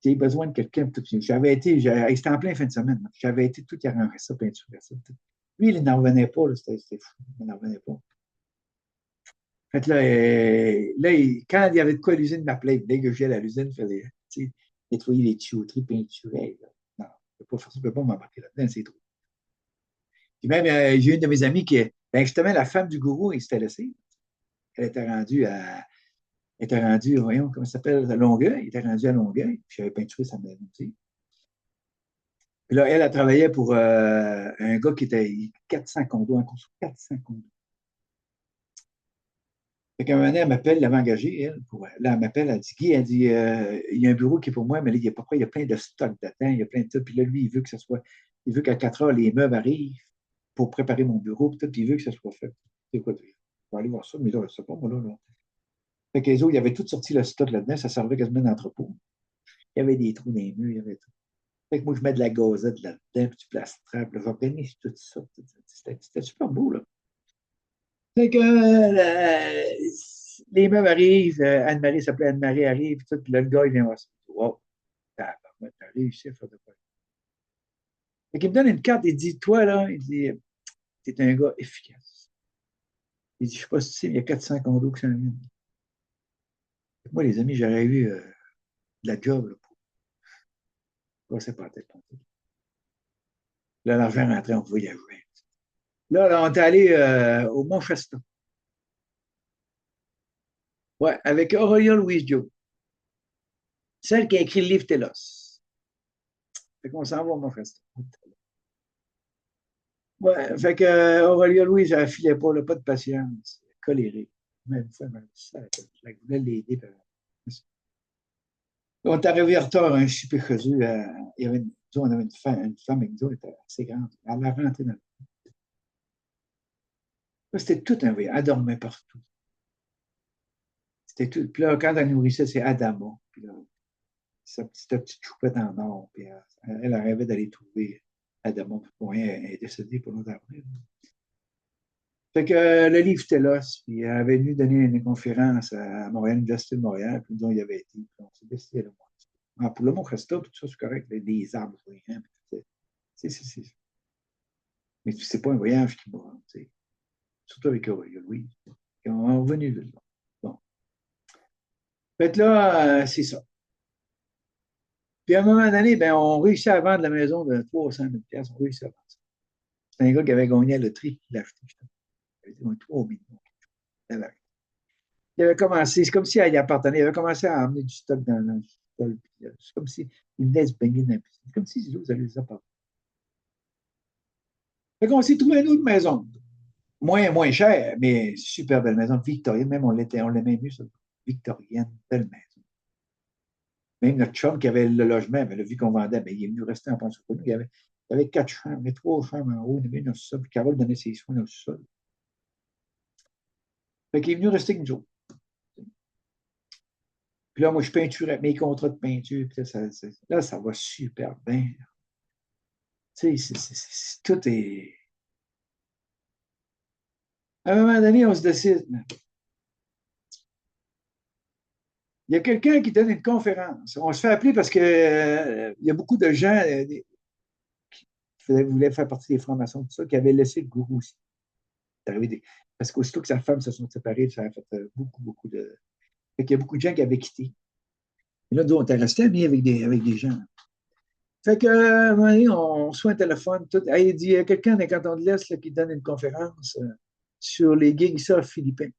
Tu as besoin de quelqu'un. C'était en plein fin de semaine. J'avais été tout arrangé ça, peinturer ça. Tout. Lui, il n'en revenait pas, c'était fou. Il n'en revenait pas. Fait là, quand il y avait de quoi, l'usine m'appelait. Dès que j'allais à l'usine, il fallait nettoyer les tuyauteries, peinturer. Là. Non, je ne peux pas faire ça, je ne peux pas m'embarquer là-dedans, c'est trop. Puis même, j'ai une de mes amies ben justement, la femme du gourou, il s'était laissé. Elle était rendue, voyons, comment ça s'appelle, à Longueuil. Elle était rendue à Longueuil. Puis j'avais peinturé sa maison aussi. Puis là, elle travaillait pour un gars qui était 400 condos, en construction 400 condos. Fait qu'à un moment donné, elle m'appelle, elle l'avait engagée, elle. Là, elle m'appelle, elle dit, Guy, elle dit, il y a un bureau qui est pour moi, mais là, il y a pas près, il y a plein de stocks dedans, il y a plein de tout. Puis là, lui, il veut qu'à 4 heures, les meubles arrivent pour préparer mon bureau, puis tout, puis il veut que ça soit fait. Écoute, je vais aller voir ça, mais là, je sais pas, moi, là. Fait que les autres, il y avait tout sorti le stock là-dedans, ça servait quasiment d'entrepôt. Il y avait des trous dans les murs, il y avait tout. Fait que moi, je mets de la gazette là-dedans, puis du plastrap, là, j'organise tout ça. C'était super beau, là. Fait que les meubles arrivent, Anne-Marie s'appelait Anne-Marie arrive, puis tout, puis là, le gars, il vient voir ça. Wow, t'as réussi à faire de quoi. Fait qu'il me donne une carte, il dit, toi, là, il dit, t'es un gars efficace. Il dit, je sais pas si tu sais, mais il y a 400 condos qui s'en viennent. Moi, les amis, j'aurais eu de la job, là, pour passer par la tête. Là, l'argent rentrait, on voyageait. Là, on est allé au Mont Shasta. Ouais, avec Aurelia Louise Joe, celle qui a écrit le livre Télos. Fait qu'on s'en va au Mont Shasta. Ouais, fait que Aurelia Louise, elle filait pas, là, pas de patience, colérique. Même ça, elle voulait l'aider. On est arrivé en retard à un super chez eux. Il y avait on avait une femme avec nous, elle était assez grande. Elle a rentré dans c'était tout un voyage. Elle dormait partout. C'était tout. Puis là, quand elle nourrissait, c'est Adama. Puis là, sa petite choupette en or. Puis elle rêvait d'aller trouver Adama. Puis pour rien, elle est décédée pour longtemps après. Fait que le livre était là. Puis elle avait venu donner une conférence à Montréal, l'Université de Montréal. Puis nous, il y avait été. Puis on s'est décidé de voir. Ah, pour le Mont Resta, tout ça, c'est correct. Des arbres, rien. C'est. Mais c'est pas un voyage qui m'a. Surtout avec Louis. On est revenu de là. Bon. Fait là, c'est ça. Puis à un moment donné, ben, on réussit à vendre la maison de 300 000 pièces. On réussit à vendre ça. C'est un gars qui avait gagné à la loterie qui l'a acheté. Il avait dit, 3 millions. Il avait commencé, c'est comme si il appartenait, il avait commencé à emmener du stock dans le sol. C'est comme s'il venait se baigner dans la piscine. C'est comme si les autres allaient les apporter. Fait qu'on s'est trouvé une autre maison. Moins cher, mais super belle maison, victorienne. Même on l'a même vu, ça. Victorienne, belle maison. Même notre chum qui avait le logement, mais le vu qu'on vendait, ben, il est venu rester en pension pour nous. Il y avait 4 chambres, il y avait 3 chambres en haut, il y avait une au sol, puis Carole donnait ses soins au sol. Fait qu'il est venu rester avec nous autres. Puis là, moi, je peinturais mes contrats de peinture, puis là, ça va super bien. Tu sais, tout est. À un moment donné, on se décide. Il y a quelqu'un qui donne une conférence. On se fait appeler parce que il y a beaucoup de gens qui voulaient faire partie des francs-maçons, tout ça, qui avaient laissé le gourou aussi. Parce qu'aussitôt que sa femme se sont séparés, ça a fait beaucoup de. Fait qu'il y a beaucoup de gens qui avaient quitté. Et là, nous, on était restés amis avec des gens. Fait que, à un moment donné, on reçoit un téléphone. Tout. Ah, il dit, il y a quelqu'un des cantons de l'Est là, qui donne une conférence sur les gigs philippins.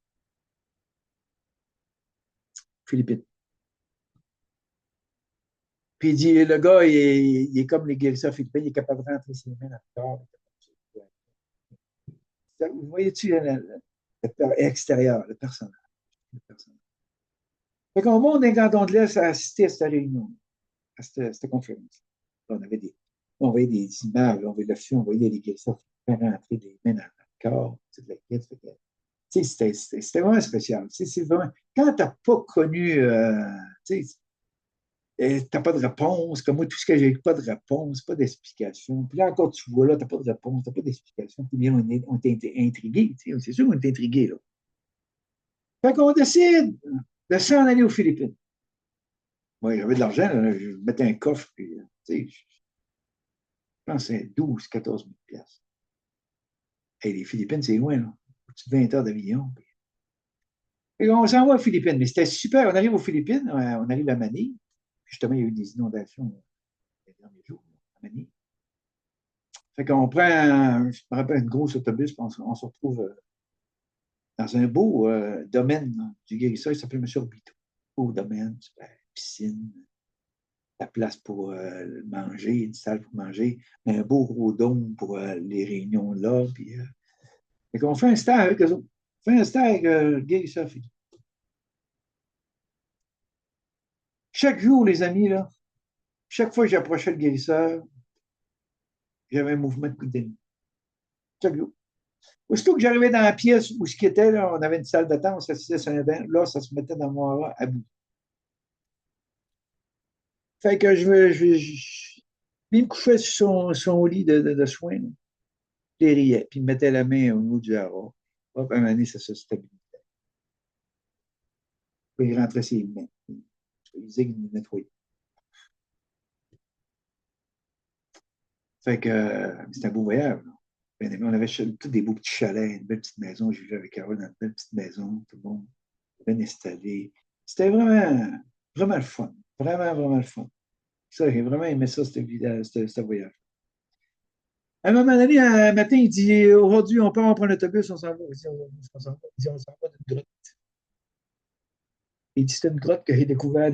Philippines. Puis il dit, le gars, il est comme les guérisseurs philippins, il est capable de rentrer ses mains dans le corps. Vous voyez-tu extérieur, le personnage. Fait qu'on monte dans les cantons de l'Est à assister à cette réunion, à cette conférence. On voyait des images, on voyait le film, on voyait les guérisseurs philippins rentrer des mains dans le corps. C'était vraiment spécial. C'est vraiment, quand tu n'as pas connu, tu n'as pas de réponse, comme moi, tout ce que j'ai, pas de réponse, pas d'explication. Puis là encore, tu vois, là, tu n'as pas de réponse, tu n'as pas d'explication. Puis bien, on est intrigué, c'est sûr qu'on est intrigué, là. Fait qu'on décide de s'en aller aux Philippines. Moi, j'avais de l'argent, là, je mettais un coffre, puis, je pense que c'est 12, 14 000 piastres. Et les Philippines, c'est loin, là. Au-dessus de 20 heures d'avion. Et on s'en va aux Philippines. Mais c'était super. On arrive aux Philippines, on arrive à Manille. Justement, il y a eu des inondations les derniers jours à Manille. Fait qu'on prend, je me rappelle, une grosse autobus, puis on se retrouve dans un beau domaine du guérisseur, il s'appelle M. Orbito. Beau domaine, super, piscine, la place pour manger, une salle pour manger, un beau gros dôme pour les réunions là. Puis, fait qu'on fait un stage avec eux autres. Fais un stage guérisseur physique. Chaque jour, les amis, là, chaque fois que j'approchais le guérisseur, j'avais un mouvement de coup de demi. Chaque jour. Aussitôt que j'arrivais dans la pièce où ce qui était, là, on avait une salle d'attente, on s'assisait sur un banc, là, ça se mettait dans mon bras à bout. Fait que il me couchait sur son lit de soins, là, puis il riait, puis il me mettait la main au niveau du hara. Hop, à un moment donné, ça se stabilisait. Puis il rentrait ses mains. Il disait qu'il me nettoyait. Fait que c'était un beau voyage. Là. On avait tous des beaux petits chalets, une belle petite maison. J'ai vu avec Carole dans une belle petite maison, tout le monde bien installé. C'était vraiment, vraiment le fun. Vraiment, vraiment le fun. Ça, j'ai vraiment aimé ça, ce voyage. À un moment donné, un matin, il dit aujourd'hui, on part, on prend l'autobus, on s'en va. Il dit, on s'en va. Il dit, on s'en va d'une grotte. Il dit c'est une grotte que j'ai découvert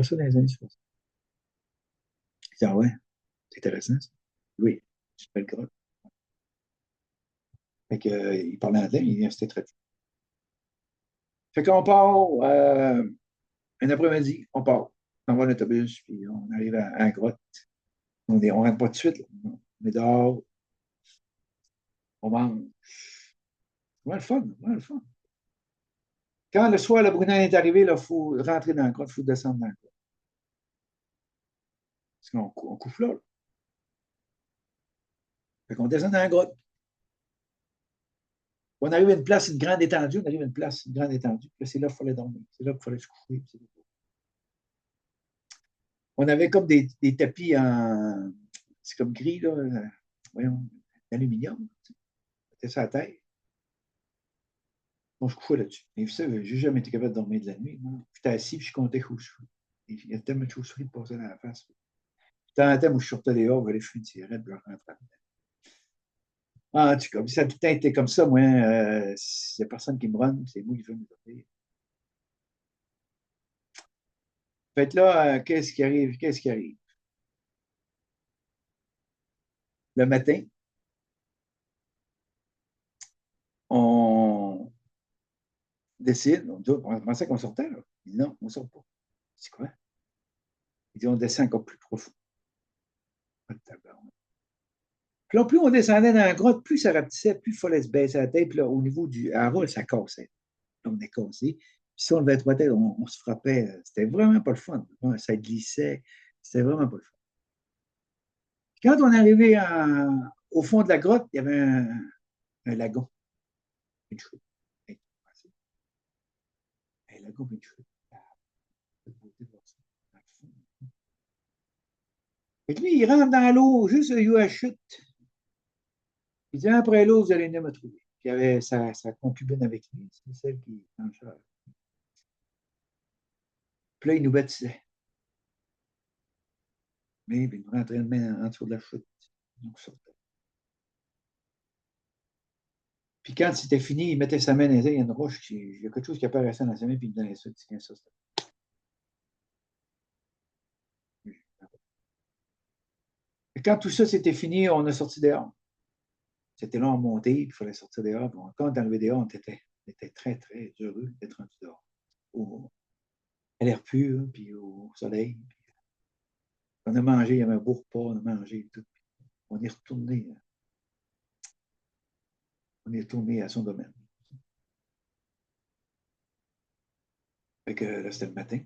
ça dans les années 60. Il dit ah ouais, c'est intéressant ça. Oui, c'est une belle grotte. Fait que, il parlait anglais, il c'était très. Fait qu'on part un après-midi, on part. On va en autobus, puis on arrive à la grotte. On rentre pas tout de suite. Là. On est dehors, on mange. Ouais, le fun, ouais, le fun. Quand le soir, le Brunei est arrivé, il faut rentrer dans la grotte, il faut descendre dans la grotte. Parce qu'on couche là. Fait qu'on descend dans la grotte. On arrive à une place, une grande étendue, on arrive à une place, une grande étendue. C'est là qu'il fallait dormir. C'est là qu'il fallait se coucher. On avait comme des tapis en. C'est comme gris, là. Voyons, d'aluminium. C'était ça à terre. On se couchait là-dessus. Et ça, j'ai jamais été capable de dormir de la nuit. J'étais assis, puis je comptais chauve-souris. Il y a tellement de chauve-souris de passer dans la face. Dans un temps où je sortais dehors, j'allais fumer une cigarette, puis je rentrais. Ah, en tout cas, ça a tout le temps été comme ça, moi. S'il n'y a personne qui me run, c'est moi qui veux me dormir. Fait là, qu'est-ce qui arrive? Qu'est-ce qui arrive? Le matin, on décide, on pensait qu'on sortait, là. Il dit non, on ne sort pas. C'est quoi? Il dit on descend encore plus profond. Puis là, plus on descendait dans la grotte, plus ça rapetissait, plus il fallait se baisser la tête. Puis là, au niveau du hara, ça cassait. Là, on est cassé. Puis si on levait trois têtes, on se frappait. C'était vraiment pas le fun. Ça glissait. C'était vraiment pas le fun. Quand on est arrivé au fond de la grotte, il y avait un lagon. Une chute. Un lagon, une chute. Et lui, il rentre dans l'eau, juste il y a une chute. Il dit, après l'eau, vous allez venir me trouver. Puis il y avait sa concubine avec lui, c'est celle qui est en charge. Puis là, il nous baptisait. Mais il nous rentrait une main en dessous de la chute. Donc, puis quand c'était fini, il mettait sa main dans les airs, il y a une roche, il y a quelque chose qui apparaissait dans sa main, puis il me donnait ça. Tiens, ça, et quand tout ça c'était fini, on a sorti dehors. C'était long à monter, il fallait sortir dehors. Bon, quand on est arrivé dehors, on était très, très heureux d'être rendu dehors. À l'air pur, puis au soleil. Puis on a mangé, il y avait un beau repas, on a mangé tout. On est retourné à son domaine. Fait que là, c'était le matin.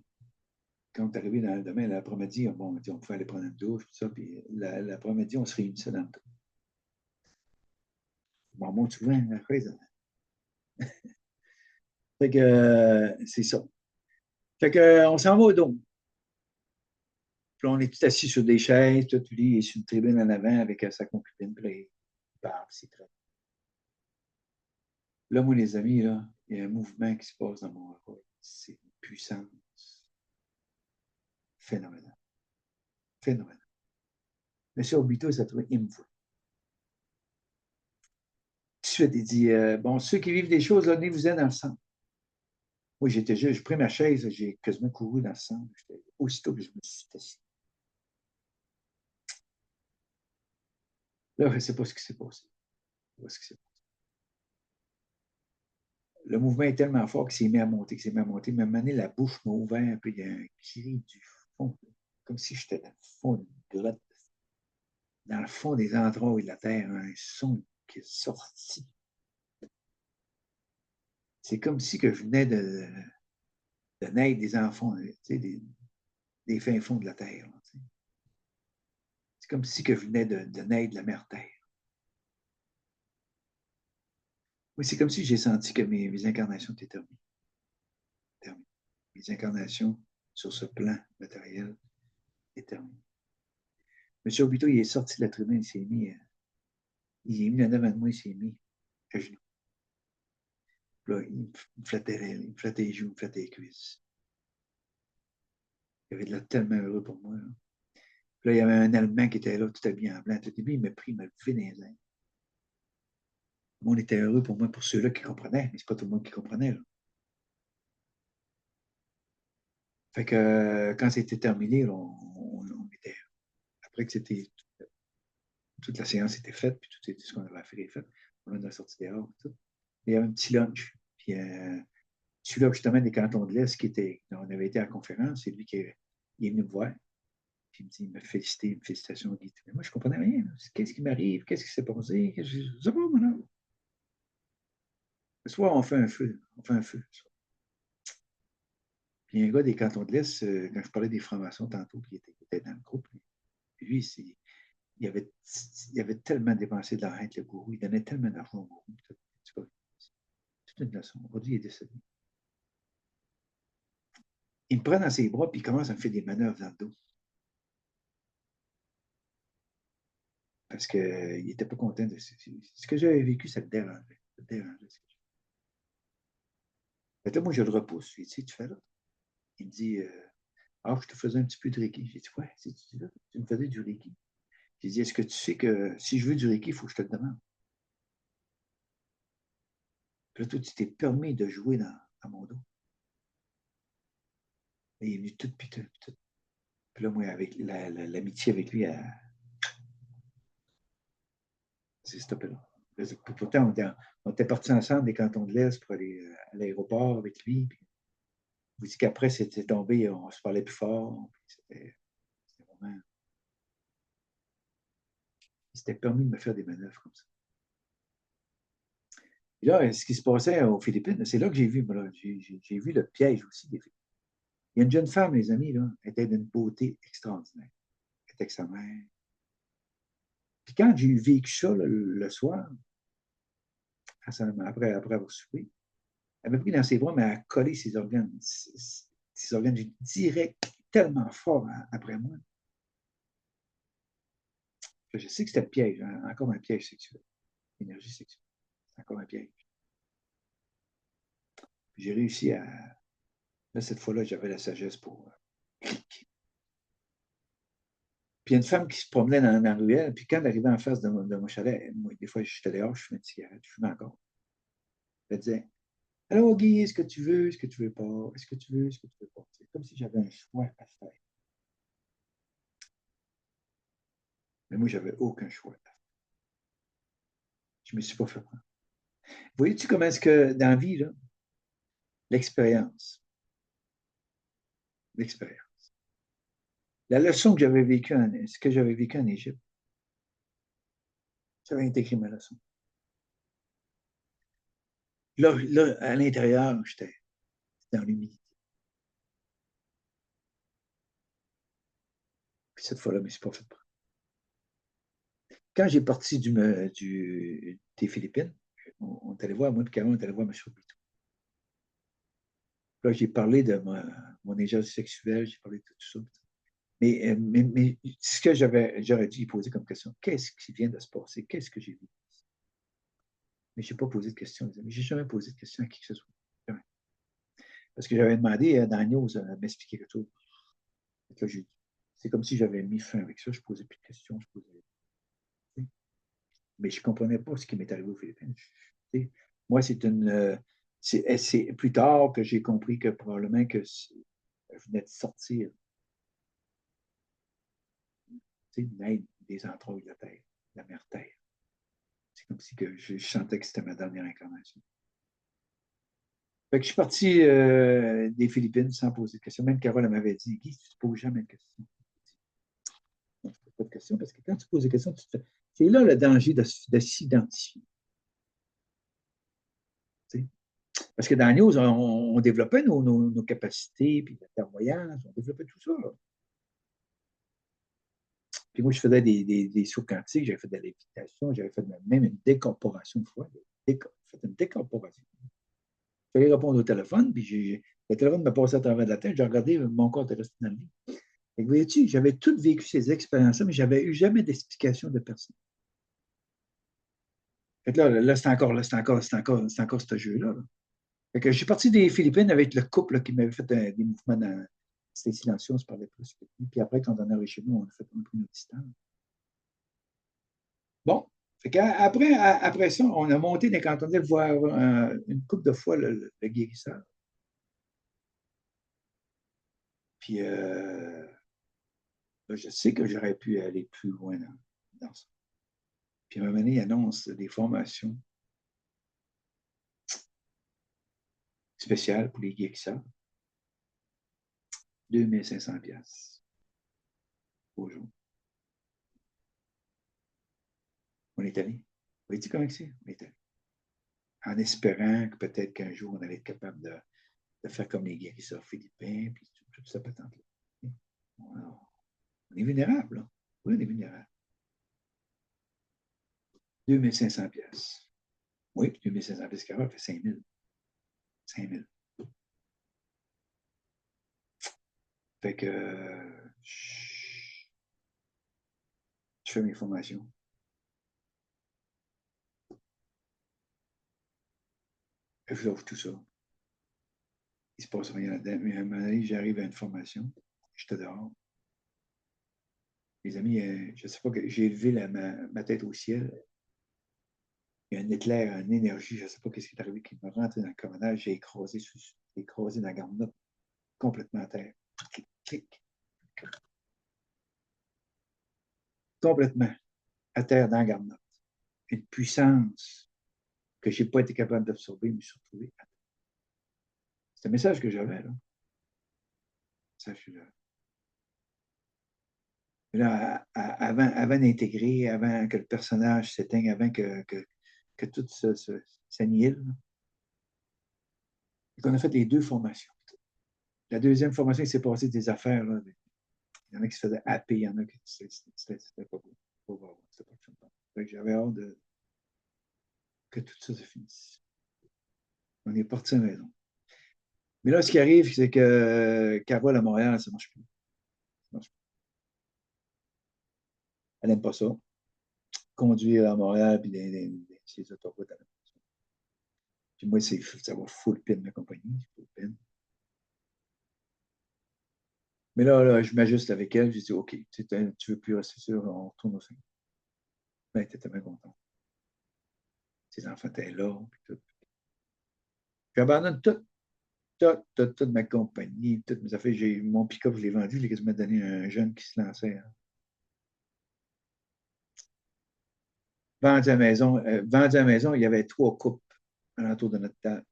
Quand on est arrivé dans le domaine, l'après-midi, bon, on pouvait aller prendre une douche, tout ça, puis l'après-midi, on se réunissait dans le dos. Bon, moi, souvent, la chaise. Fait que c'est ça. Fait que on s'en va au dôme. Puis là, on est tout assis sur des chaises, tout lui est sur une tribune en avant avec sa concubine, puis là, il parle, c'est très. Là, moi, les amis, là, il y a un mouvement qui se passe dans mon corps. C'est une puissance phénoménale. Phénoménale. Monsieur Obito, ça trouve, il me voit. Tout de suite, il dit bon, ceux qui vivent des choses, là, venez-vous-en dans le centre. Moi, j'ai pris ma chaise, j'ai quasiment couru dans le centre. Aussitôt que je me suis assis. Là, je ne sais pas ce qui s'est passé. Je sais pas ce qui s'est passé. le mouvement est tellement fort qu'il s'est mis à monter, qu'il s'est mis à monter. Mais à un moment donné, la bouche m'a ouvert un peu. Il y a un cri du fond, comme si j'étais dans le fond d'une grotte, dans le fond des entrailles de la terre, un son qui est sorti. C'est comme si que je venais de naître des enfants, tu sais, des fins fonds de la terre. C'est comme si que je venais de naître de la mère terre. Oui, c'est comme si j'ai senti que mes incarnations étaient terminées. Mes incarnations sur ce plan matériel étaient terminées. M. Obito, il est sorti de la tribune, il est mis en avant de moi, il s'est mis à genoux. Là, il me flattait les joues, il me flattait les cuisses. Il avait de l'air tellement heureux pour moi. Là. Puis là, il y avait un Allemand qui était là, tout habillé en blanc. Tout début, il m'a pris, il m'a levé dans les airs. On était heureux pour moi, pour ceux-là qui comprenaient, mais c'est pas tout le monde qui comprenait. Là. Fait que quand c'était terminé, là, on était. Après que c'était. Toute la séance était faite, puis tout ce qu'on avait à faire est fait. On a sorti dehors. Tout. Il y avait un petit lunch. Puis celui-là, justement, des cantons de l'Est, on avait été à la conférence, c'est lui qui est venu me voir. Puis il me dit, il m'a félicité, félicitations, Guy. Mais moi, je ne comprenais rien. Qu'est-ce qui m'arrive? Qu'est-ce qui s'est passé? Je ne sais pas, mon Le soir, on fait un feu. On fait un feu. Puis un gars des cantons de l'Est, quand je parlais des francs-maçons tantôt, puis il était dans le groupe, puis lui, il avait tellement dépensé de l'argent avec le gourou, il donnait tellement d'argent au gourou. C'est une leçon. Aujourd'hui, il est décédé. Il me prend dans ses bras, puis il commence à me faire des manœuvres dans le dos. Parce qu'il n'était pas content de ce que j'avais vécu, ça le dérangeait. Ça le dérangeait. Fait que là, moi, je le repousse. Je lui dis, tu fais là? Il me dit, ah, je te faisais un petit peu de Reiki. J'ai dit, ouais, tu me faisais du Reiki. J'ai dit, est-ce que tu sais que si je veux du Reiki, il faut que je te le demande? Puis là, toi, tu t'es permis de jouer dans mon dos. Et il est venu tout, puis tout, puis tout. Puis là, moi, avec l'amitié avec lui, c'est stoppé là. Pourtant, on était partis ensemble des cantons de l'Est pour aller à l'aéroport avec lui. Puis, vous dites qu'après, c'était tombé, on se parlait plus fort. C'était vraiment. Il s'était permis de me faire des manœuvres comme ça. Et là, ce qui se passait aux Philippines, c'est là que j'ai vu, j'ai vu le piège aussi des Philippines. Il y a une jeune femme, les amis, là, elle était d'une beauté extraordinaire. Elle était avec sa mère. Puis quand j'ai vécu ça le soir, après avoir soupé, elle m'a pris dans ses bras, mais elle a collé ses organes direct, tellement fort après moi. Je sais que c'était le piège, hein, encore un piège sexuel. L'énergie sexuelle, c'est encore un piège. J'ai réussi à. Là, cette fois-là, j'avais la sagesse pour cliquer. Puis il y a une femme qui se promenait dans la ruelle, puis quand elle arrivait en face de mon chalet, moi, des fois, j'étais dehors, je fumais une cigarette, je fumais encore. Elle disait, allô, Guy, est-ce que tu veux, est-ce que tu veux pas, est-ce que tu veux, est-ce que tu veux pas. C'est comme si j'avais un choix à faire. Mais moi, j'avais aucun choix. Je ne me suis pas fait prendre. Voyez-tu comment est-ce que dans la vie, là, l'expérience, l'expérience. La leçon que j'avais vécue, ce que j'avais vécu en Égypte, j'avais intégré ma leçon. Là à l'intérieur, j'étais dans l'humilité. Puis cette fois-là, je ne me suis pas fait prendre. Quand j'ai parti des Philippines, on est allé voir, moi et Caron, on est allé voir M. Bito. Là, j'ai parlé de mon énergie sexuelle, j'ai parlé de tout ça. Mais ce que j'aurais dû poser comme question, qu'est-ce qui vient de se passer? Qu'est-ce que j'ai vu? Mais je n'ai pas posé de question, les amis. Je n'ai jamais posé de question à qui que ce soit. Jamais. Parce que j'avais demandé à Daniel de m'expliquer quelque chose. C'est comme si j'avais mis fin avec ça. Je ne posais plus de questions. Mais je ne comprenais pas ce qui m'est arrivé aux Philippines. Moi, c'est plus tard que j'ai compris que probablement que je venais de sortir des entrailles de la terre, de la mer terre. C'est comme si que je sentais que c'était ma dernière incarnation. Fait que je suis parti des Philippines sans poser de questions. Même Carole elle m'avait dit, Guy, tu ne poses jamais de questions. Non, je ne pose pas de questions parce que quand tu poses des questions, c'est là le danger de s'identifier. Tu sais. Parce que dans News, on développait nos capacités, puis la clairvoyance, on développait tout ça. Là. Puis moi, je faisais des sauts quantiques, j'avais fait de la lévitation, j'avais fait même une décorporation une fois. J'ai fait une décorporation. Je fallait répondre au téléphone, puis le téléphone me passait à travers de la tête, j'ai regardé, mon corps était resté dans le lit. Et vous voyez-tu, j'avais tout vécu ces expériences-là, mais je n'avais eu jamais d'explication de personne. Fait que là c'est encore ce jeu-là. Là. Fait que je suis parti des Philippines avec le couple là, qui m'avait fait des mouvements dans. C'était silencieux, on se parlait plus. Puis après, quand on est arrivé chez nous, on a pris notre distance. Bon. Fait après ça, on a monté des cantons voir une couple de fois le guérisseur. Puis là, je sais que j'aurais pu aller plus loin dans ça. Puis à un moment donné, il annonce des formations spéciales pour les guérisseurs. 2500$ au jour. On est allé. Vous voyez comment c'est? On est allé. En espérant que peut-être qu'un jour, on allait être capable de faire comme les guérisseurs philippins, puis tout ça patente-là. On est vulnérable, là. Oui, on est vulnérable. 2500$. Oui, 2500$ Carole fait 5000. 5000. Fait que je fais mes formations. Et je l'offre tout ça. Il ne se passe rien là-dedans. Mais à un moment donné, j'arrive à une formation. J'étais dehors. Les amis, je ne sais pas, j'ai élevé ma tête au ciel. Il y a un éclair, une énergie, je ne sais pas ce qui est arrivé, qui m'a rentré dans le commandage. J'ai écrasé dans la garde complètement à terre. Clic, clic. Complètement à terre dans la garde. Une puissance que je n'ai pas été capable d'absorber, mais je me suis retrouvé. C'est un message que j'avais, là. Là, avant d'intégrer, avant que le personnage s'éteigne, avant que tout s'annihile, on a fait les deux formations. La deuxième formation, il s'est passé des affaires. Là. Il y en a qui se faisaient happer, il y en a qui. C'était pas beau. C'était pas de j'avais hâte que tout ça se finisse. On est parti à la maison. Mais là, ce qui arrive, c'est que Carole à Montréal, ça ne marche plus. Elle n'aime pas ça. Conduire à Montréal, puis ces autoroutes à la maison. Puis moi, ça va full pin ma compagnie. Full pin. Mais là, je m'ajuste avec elle. Je dis, OK, tu ne veux plus rester sûr, on retourne au sein. Ben, elle était tellement contente. Ses enfants étaient là, puis tout. J'abandonne toute ma compagnie, toutes mes affaires. Mon pick-up, je l'ai vendu, je l'ai quasiment donné à un jeune qui se lançait. Hein. Vendu à la maison, il y avait 3 couples alentour de notre table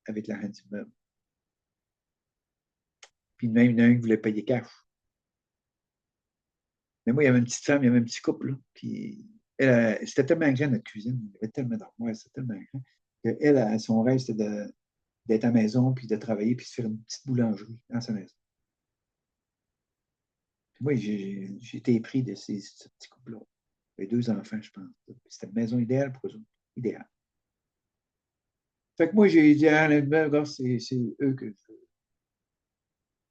avec la hand d'immeuble. Puis même, il y en a un qui voulait payer cash. Mais moi, il y avait une petite femme, il y avait un petit couple, là, qui, c'était tellement grand, notre cuisine. Il y avait tellement d'armoires, c'était tellement grand. Elle, son rêve, c'était d'être à la maison, puis de travailler, puis de faire une petite boulangerie dans sa maison. Puis moi, j'ai été pris de ce petit couple-là. Les 2 enfants, je pense. C'était une maison idéale pour eux autres. Idéale. Fait que moi, j'ai dit, ah, c'est eux que je veux.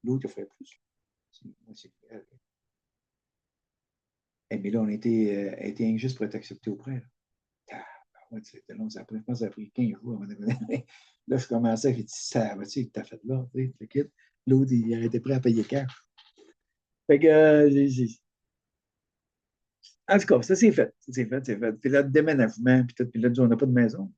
L'autre, il ferait plus. Moi, c'est elle. Eh, mais là, on était injuste pour être accepté auprès. Là. Ah, ouais, c'était long. Ça a pris, je pense que ça a pris 15 jours. Là, je commençais, j'ai dit, ça va-tu que t'as fait là? Tu sais, le kit. L'autre, il aurait été prêt à payer cash. Fait que, en tout cas, ça c'est fait. C'est fait. Puis là, le déménagement, puis tout. Puis là, on n'a pas de maison.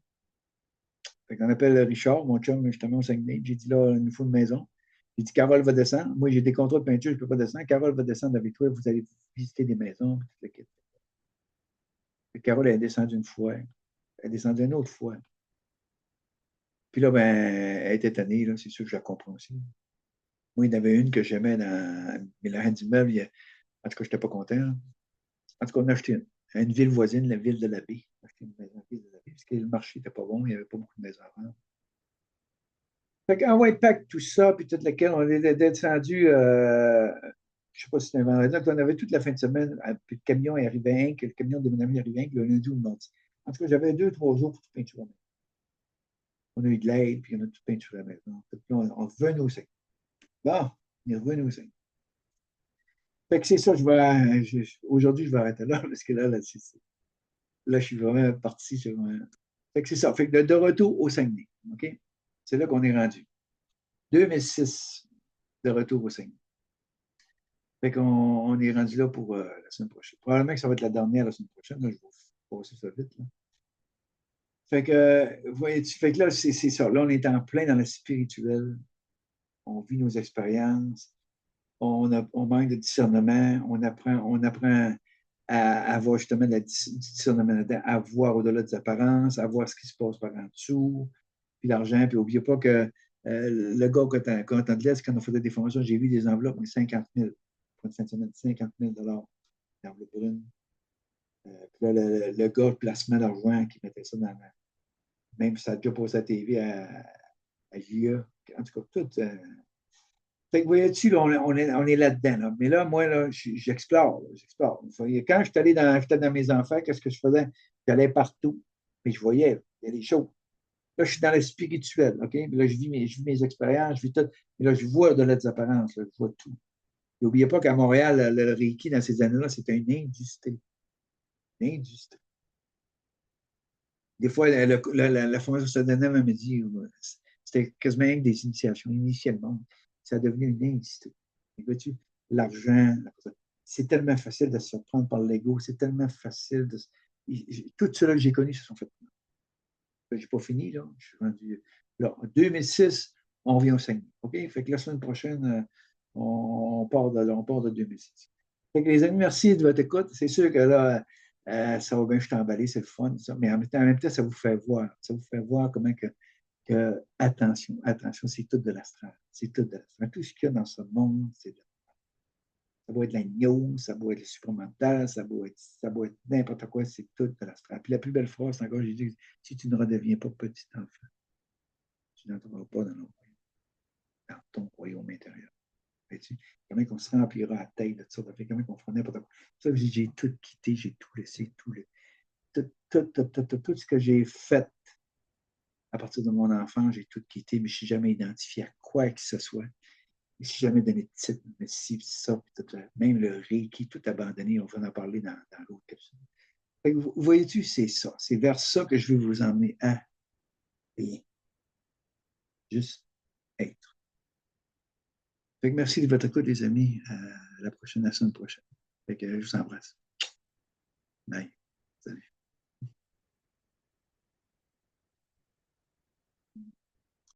Fait qu'on appelle Richard, mon chum, justement, au Saguenay. J'ai dit, là, il nous faut une maison. J'ai dit, Carole va descendre. Moi, j'ai des contrats de peinture, je ne peux pas descendre. Carole va descendre avec toi, vous allez visiter des maisons. Puis tout le kit. Carole est descendue une fois. Elle est descendue une autre fois. Puis là, ben, elle était tannée, là, c'est sûr que je la comprends aussi. Moi, il y en avait une que j'aimais mais la reine d'immeuble, en tout cas, je n'étais pas content, là. En tout cas, on a acheté une. À une ville voisine, la ville de l'Abbé. On a acheté une maison à la ville de l'Abbé, parce que le marché n'était pas bon, il n'y avait pas beaucoup de maisons à vendre. Fait qu'en white pack, tout ça, puis tout lequel, on est descendu, je ne sais pas si c'était un vendredi, donc on avait toute la fin de semaine, puis le camion est arrivé, que le camion de mon ami est arrivé, le lundi ou le mardi. En tout cas, j'avais 2, 3 jours pour tout peinturer. On a eu de l'aide, puis on a tout peinturé à la maison. Puis on revenait au 5. Bon, on est revenu au 5. Fait que c'est ça, aujourd'hui, je vais arrêter là, parce que là, je suis vraiment parti sur fait que c'est ça. Fait que de retour au Saguenay. OK? C'est là qu'on est rendu. 2006, de retour au Saguenay. Fait qu'on on est rendu là pour la semaine prochaine. Probablement que ça va être la dernière la semaine prochaine. Là, je vais passer ça vite. Là. Fait que, voyez-tu, fait que là, c'est ça. Là, on est en plein dans le spirituel. On vit nos expériences. On manque de discernement. On apprend à avoir justement du discernement là-dedans, à voir au-delà des apparences, à voir ce qui se passe par en dessous, puis l'argent. Puis n'oubliez pas que le gars, quand on de l'Est, quand on faisait des formations, j'ai vu des enveloppes, mais 50 000 pour une fin de semaine, 50 000 d'enveloppe brune. Puis là, le gars, le placement d'argent qui mettait ça dans la. Même si ça a déjà passé à la TV à JA. En tout cas, tout. Fait que voyez-tu, là, on est là-dedans. Là. Mais là, moi, là, j'explore. J'explore. Quand j'étais dans mes enfants, qu'est-ce que je faisais? J'allais partout. Mais je voyais, il y a des choses. Là, je suis dans le spirituel, OK? Puis là, je vis mes expériences, je vis tout. Et là, je vois de des apparences, là, je vois tout. N'oubliez pas qu'à Montréal, le Reiki, dans ces années-là, c'était une industrie. Une industrie. Des fois, la formation se donnait me dit, c'était quasiment des initiations. Initialement, ça a devenu une industrie. Vois-tu, l'argent, c'est tellement facile de se faire prendre par l'ego, c'est tellement facile de. Tout cela que j'ai connu se sont fait. Je n'ai pas fini, là. Je suis rendu. Là, en 2006, on vient au Saguenay. OK? Fait que la semaine prochaine, on part de 2006. Fait que les amis, merci de votre écoute. C'est sûr que là, ça va bien, je suis emballé, c'est le fun, ça. Mais en même temps, ça vous fait voir. Ça vous fait voir comment attention, attention, c'est tout de l'astral. C'est tout de l'astral. Tout ce qu'il y a dans ce monde, ça doit être l'agneau, ça doit être le supramental, ça doit être n'importe quoi, c'est tout de l'astral. Puis la plus belle phrase, c'est encore, j'ai dit, si tu ne redeviens pas petit enfant, tu n'entreras pas dans ton royaume intérieur. Sais-tu? Comment on se remplira la tête de ça, comment on fera n'importe quoi. Ça, j'ai tout quitté, j'ai tout laissé, tout ce que j'ai fait à partir de mon enfant, j'ai tout quitté, mais je ne suis jamais identifié à quoi que ce soit. Je ne suis jamais donné de titre, mais si, ça, même le Reiki, tout abandonné, on va en parler dans l'autre capsule. Vous voyez-tu, c'est ça. C'est vers ça que je veux vous emmener à rien. Juste être. Merci de votre écoute, les amis. À la semaine prochaine. Je vous embrasse. Bye. Salut.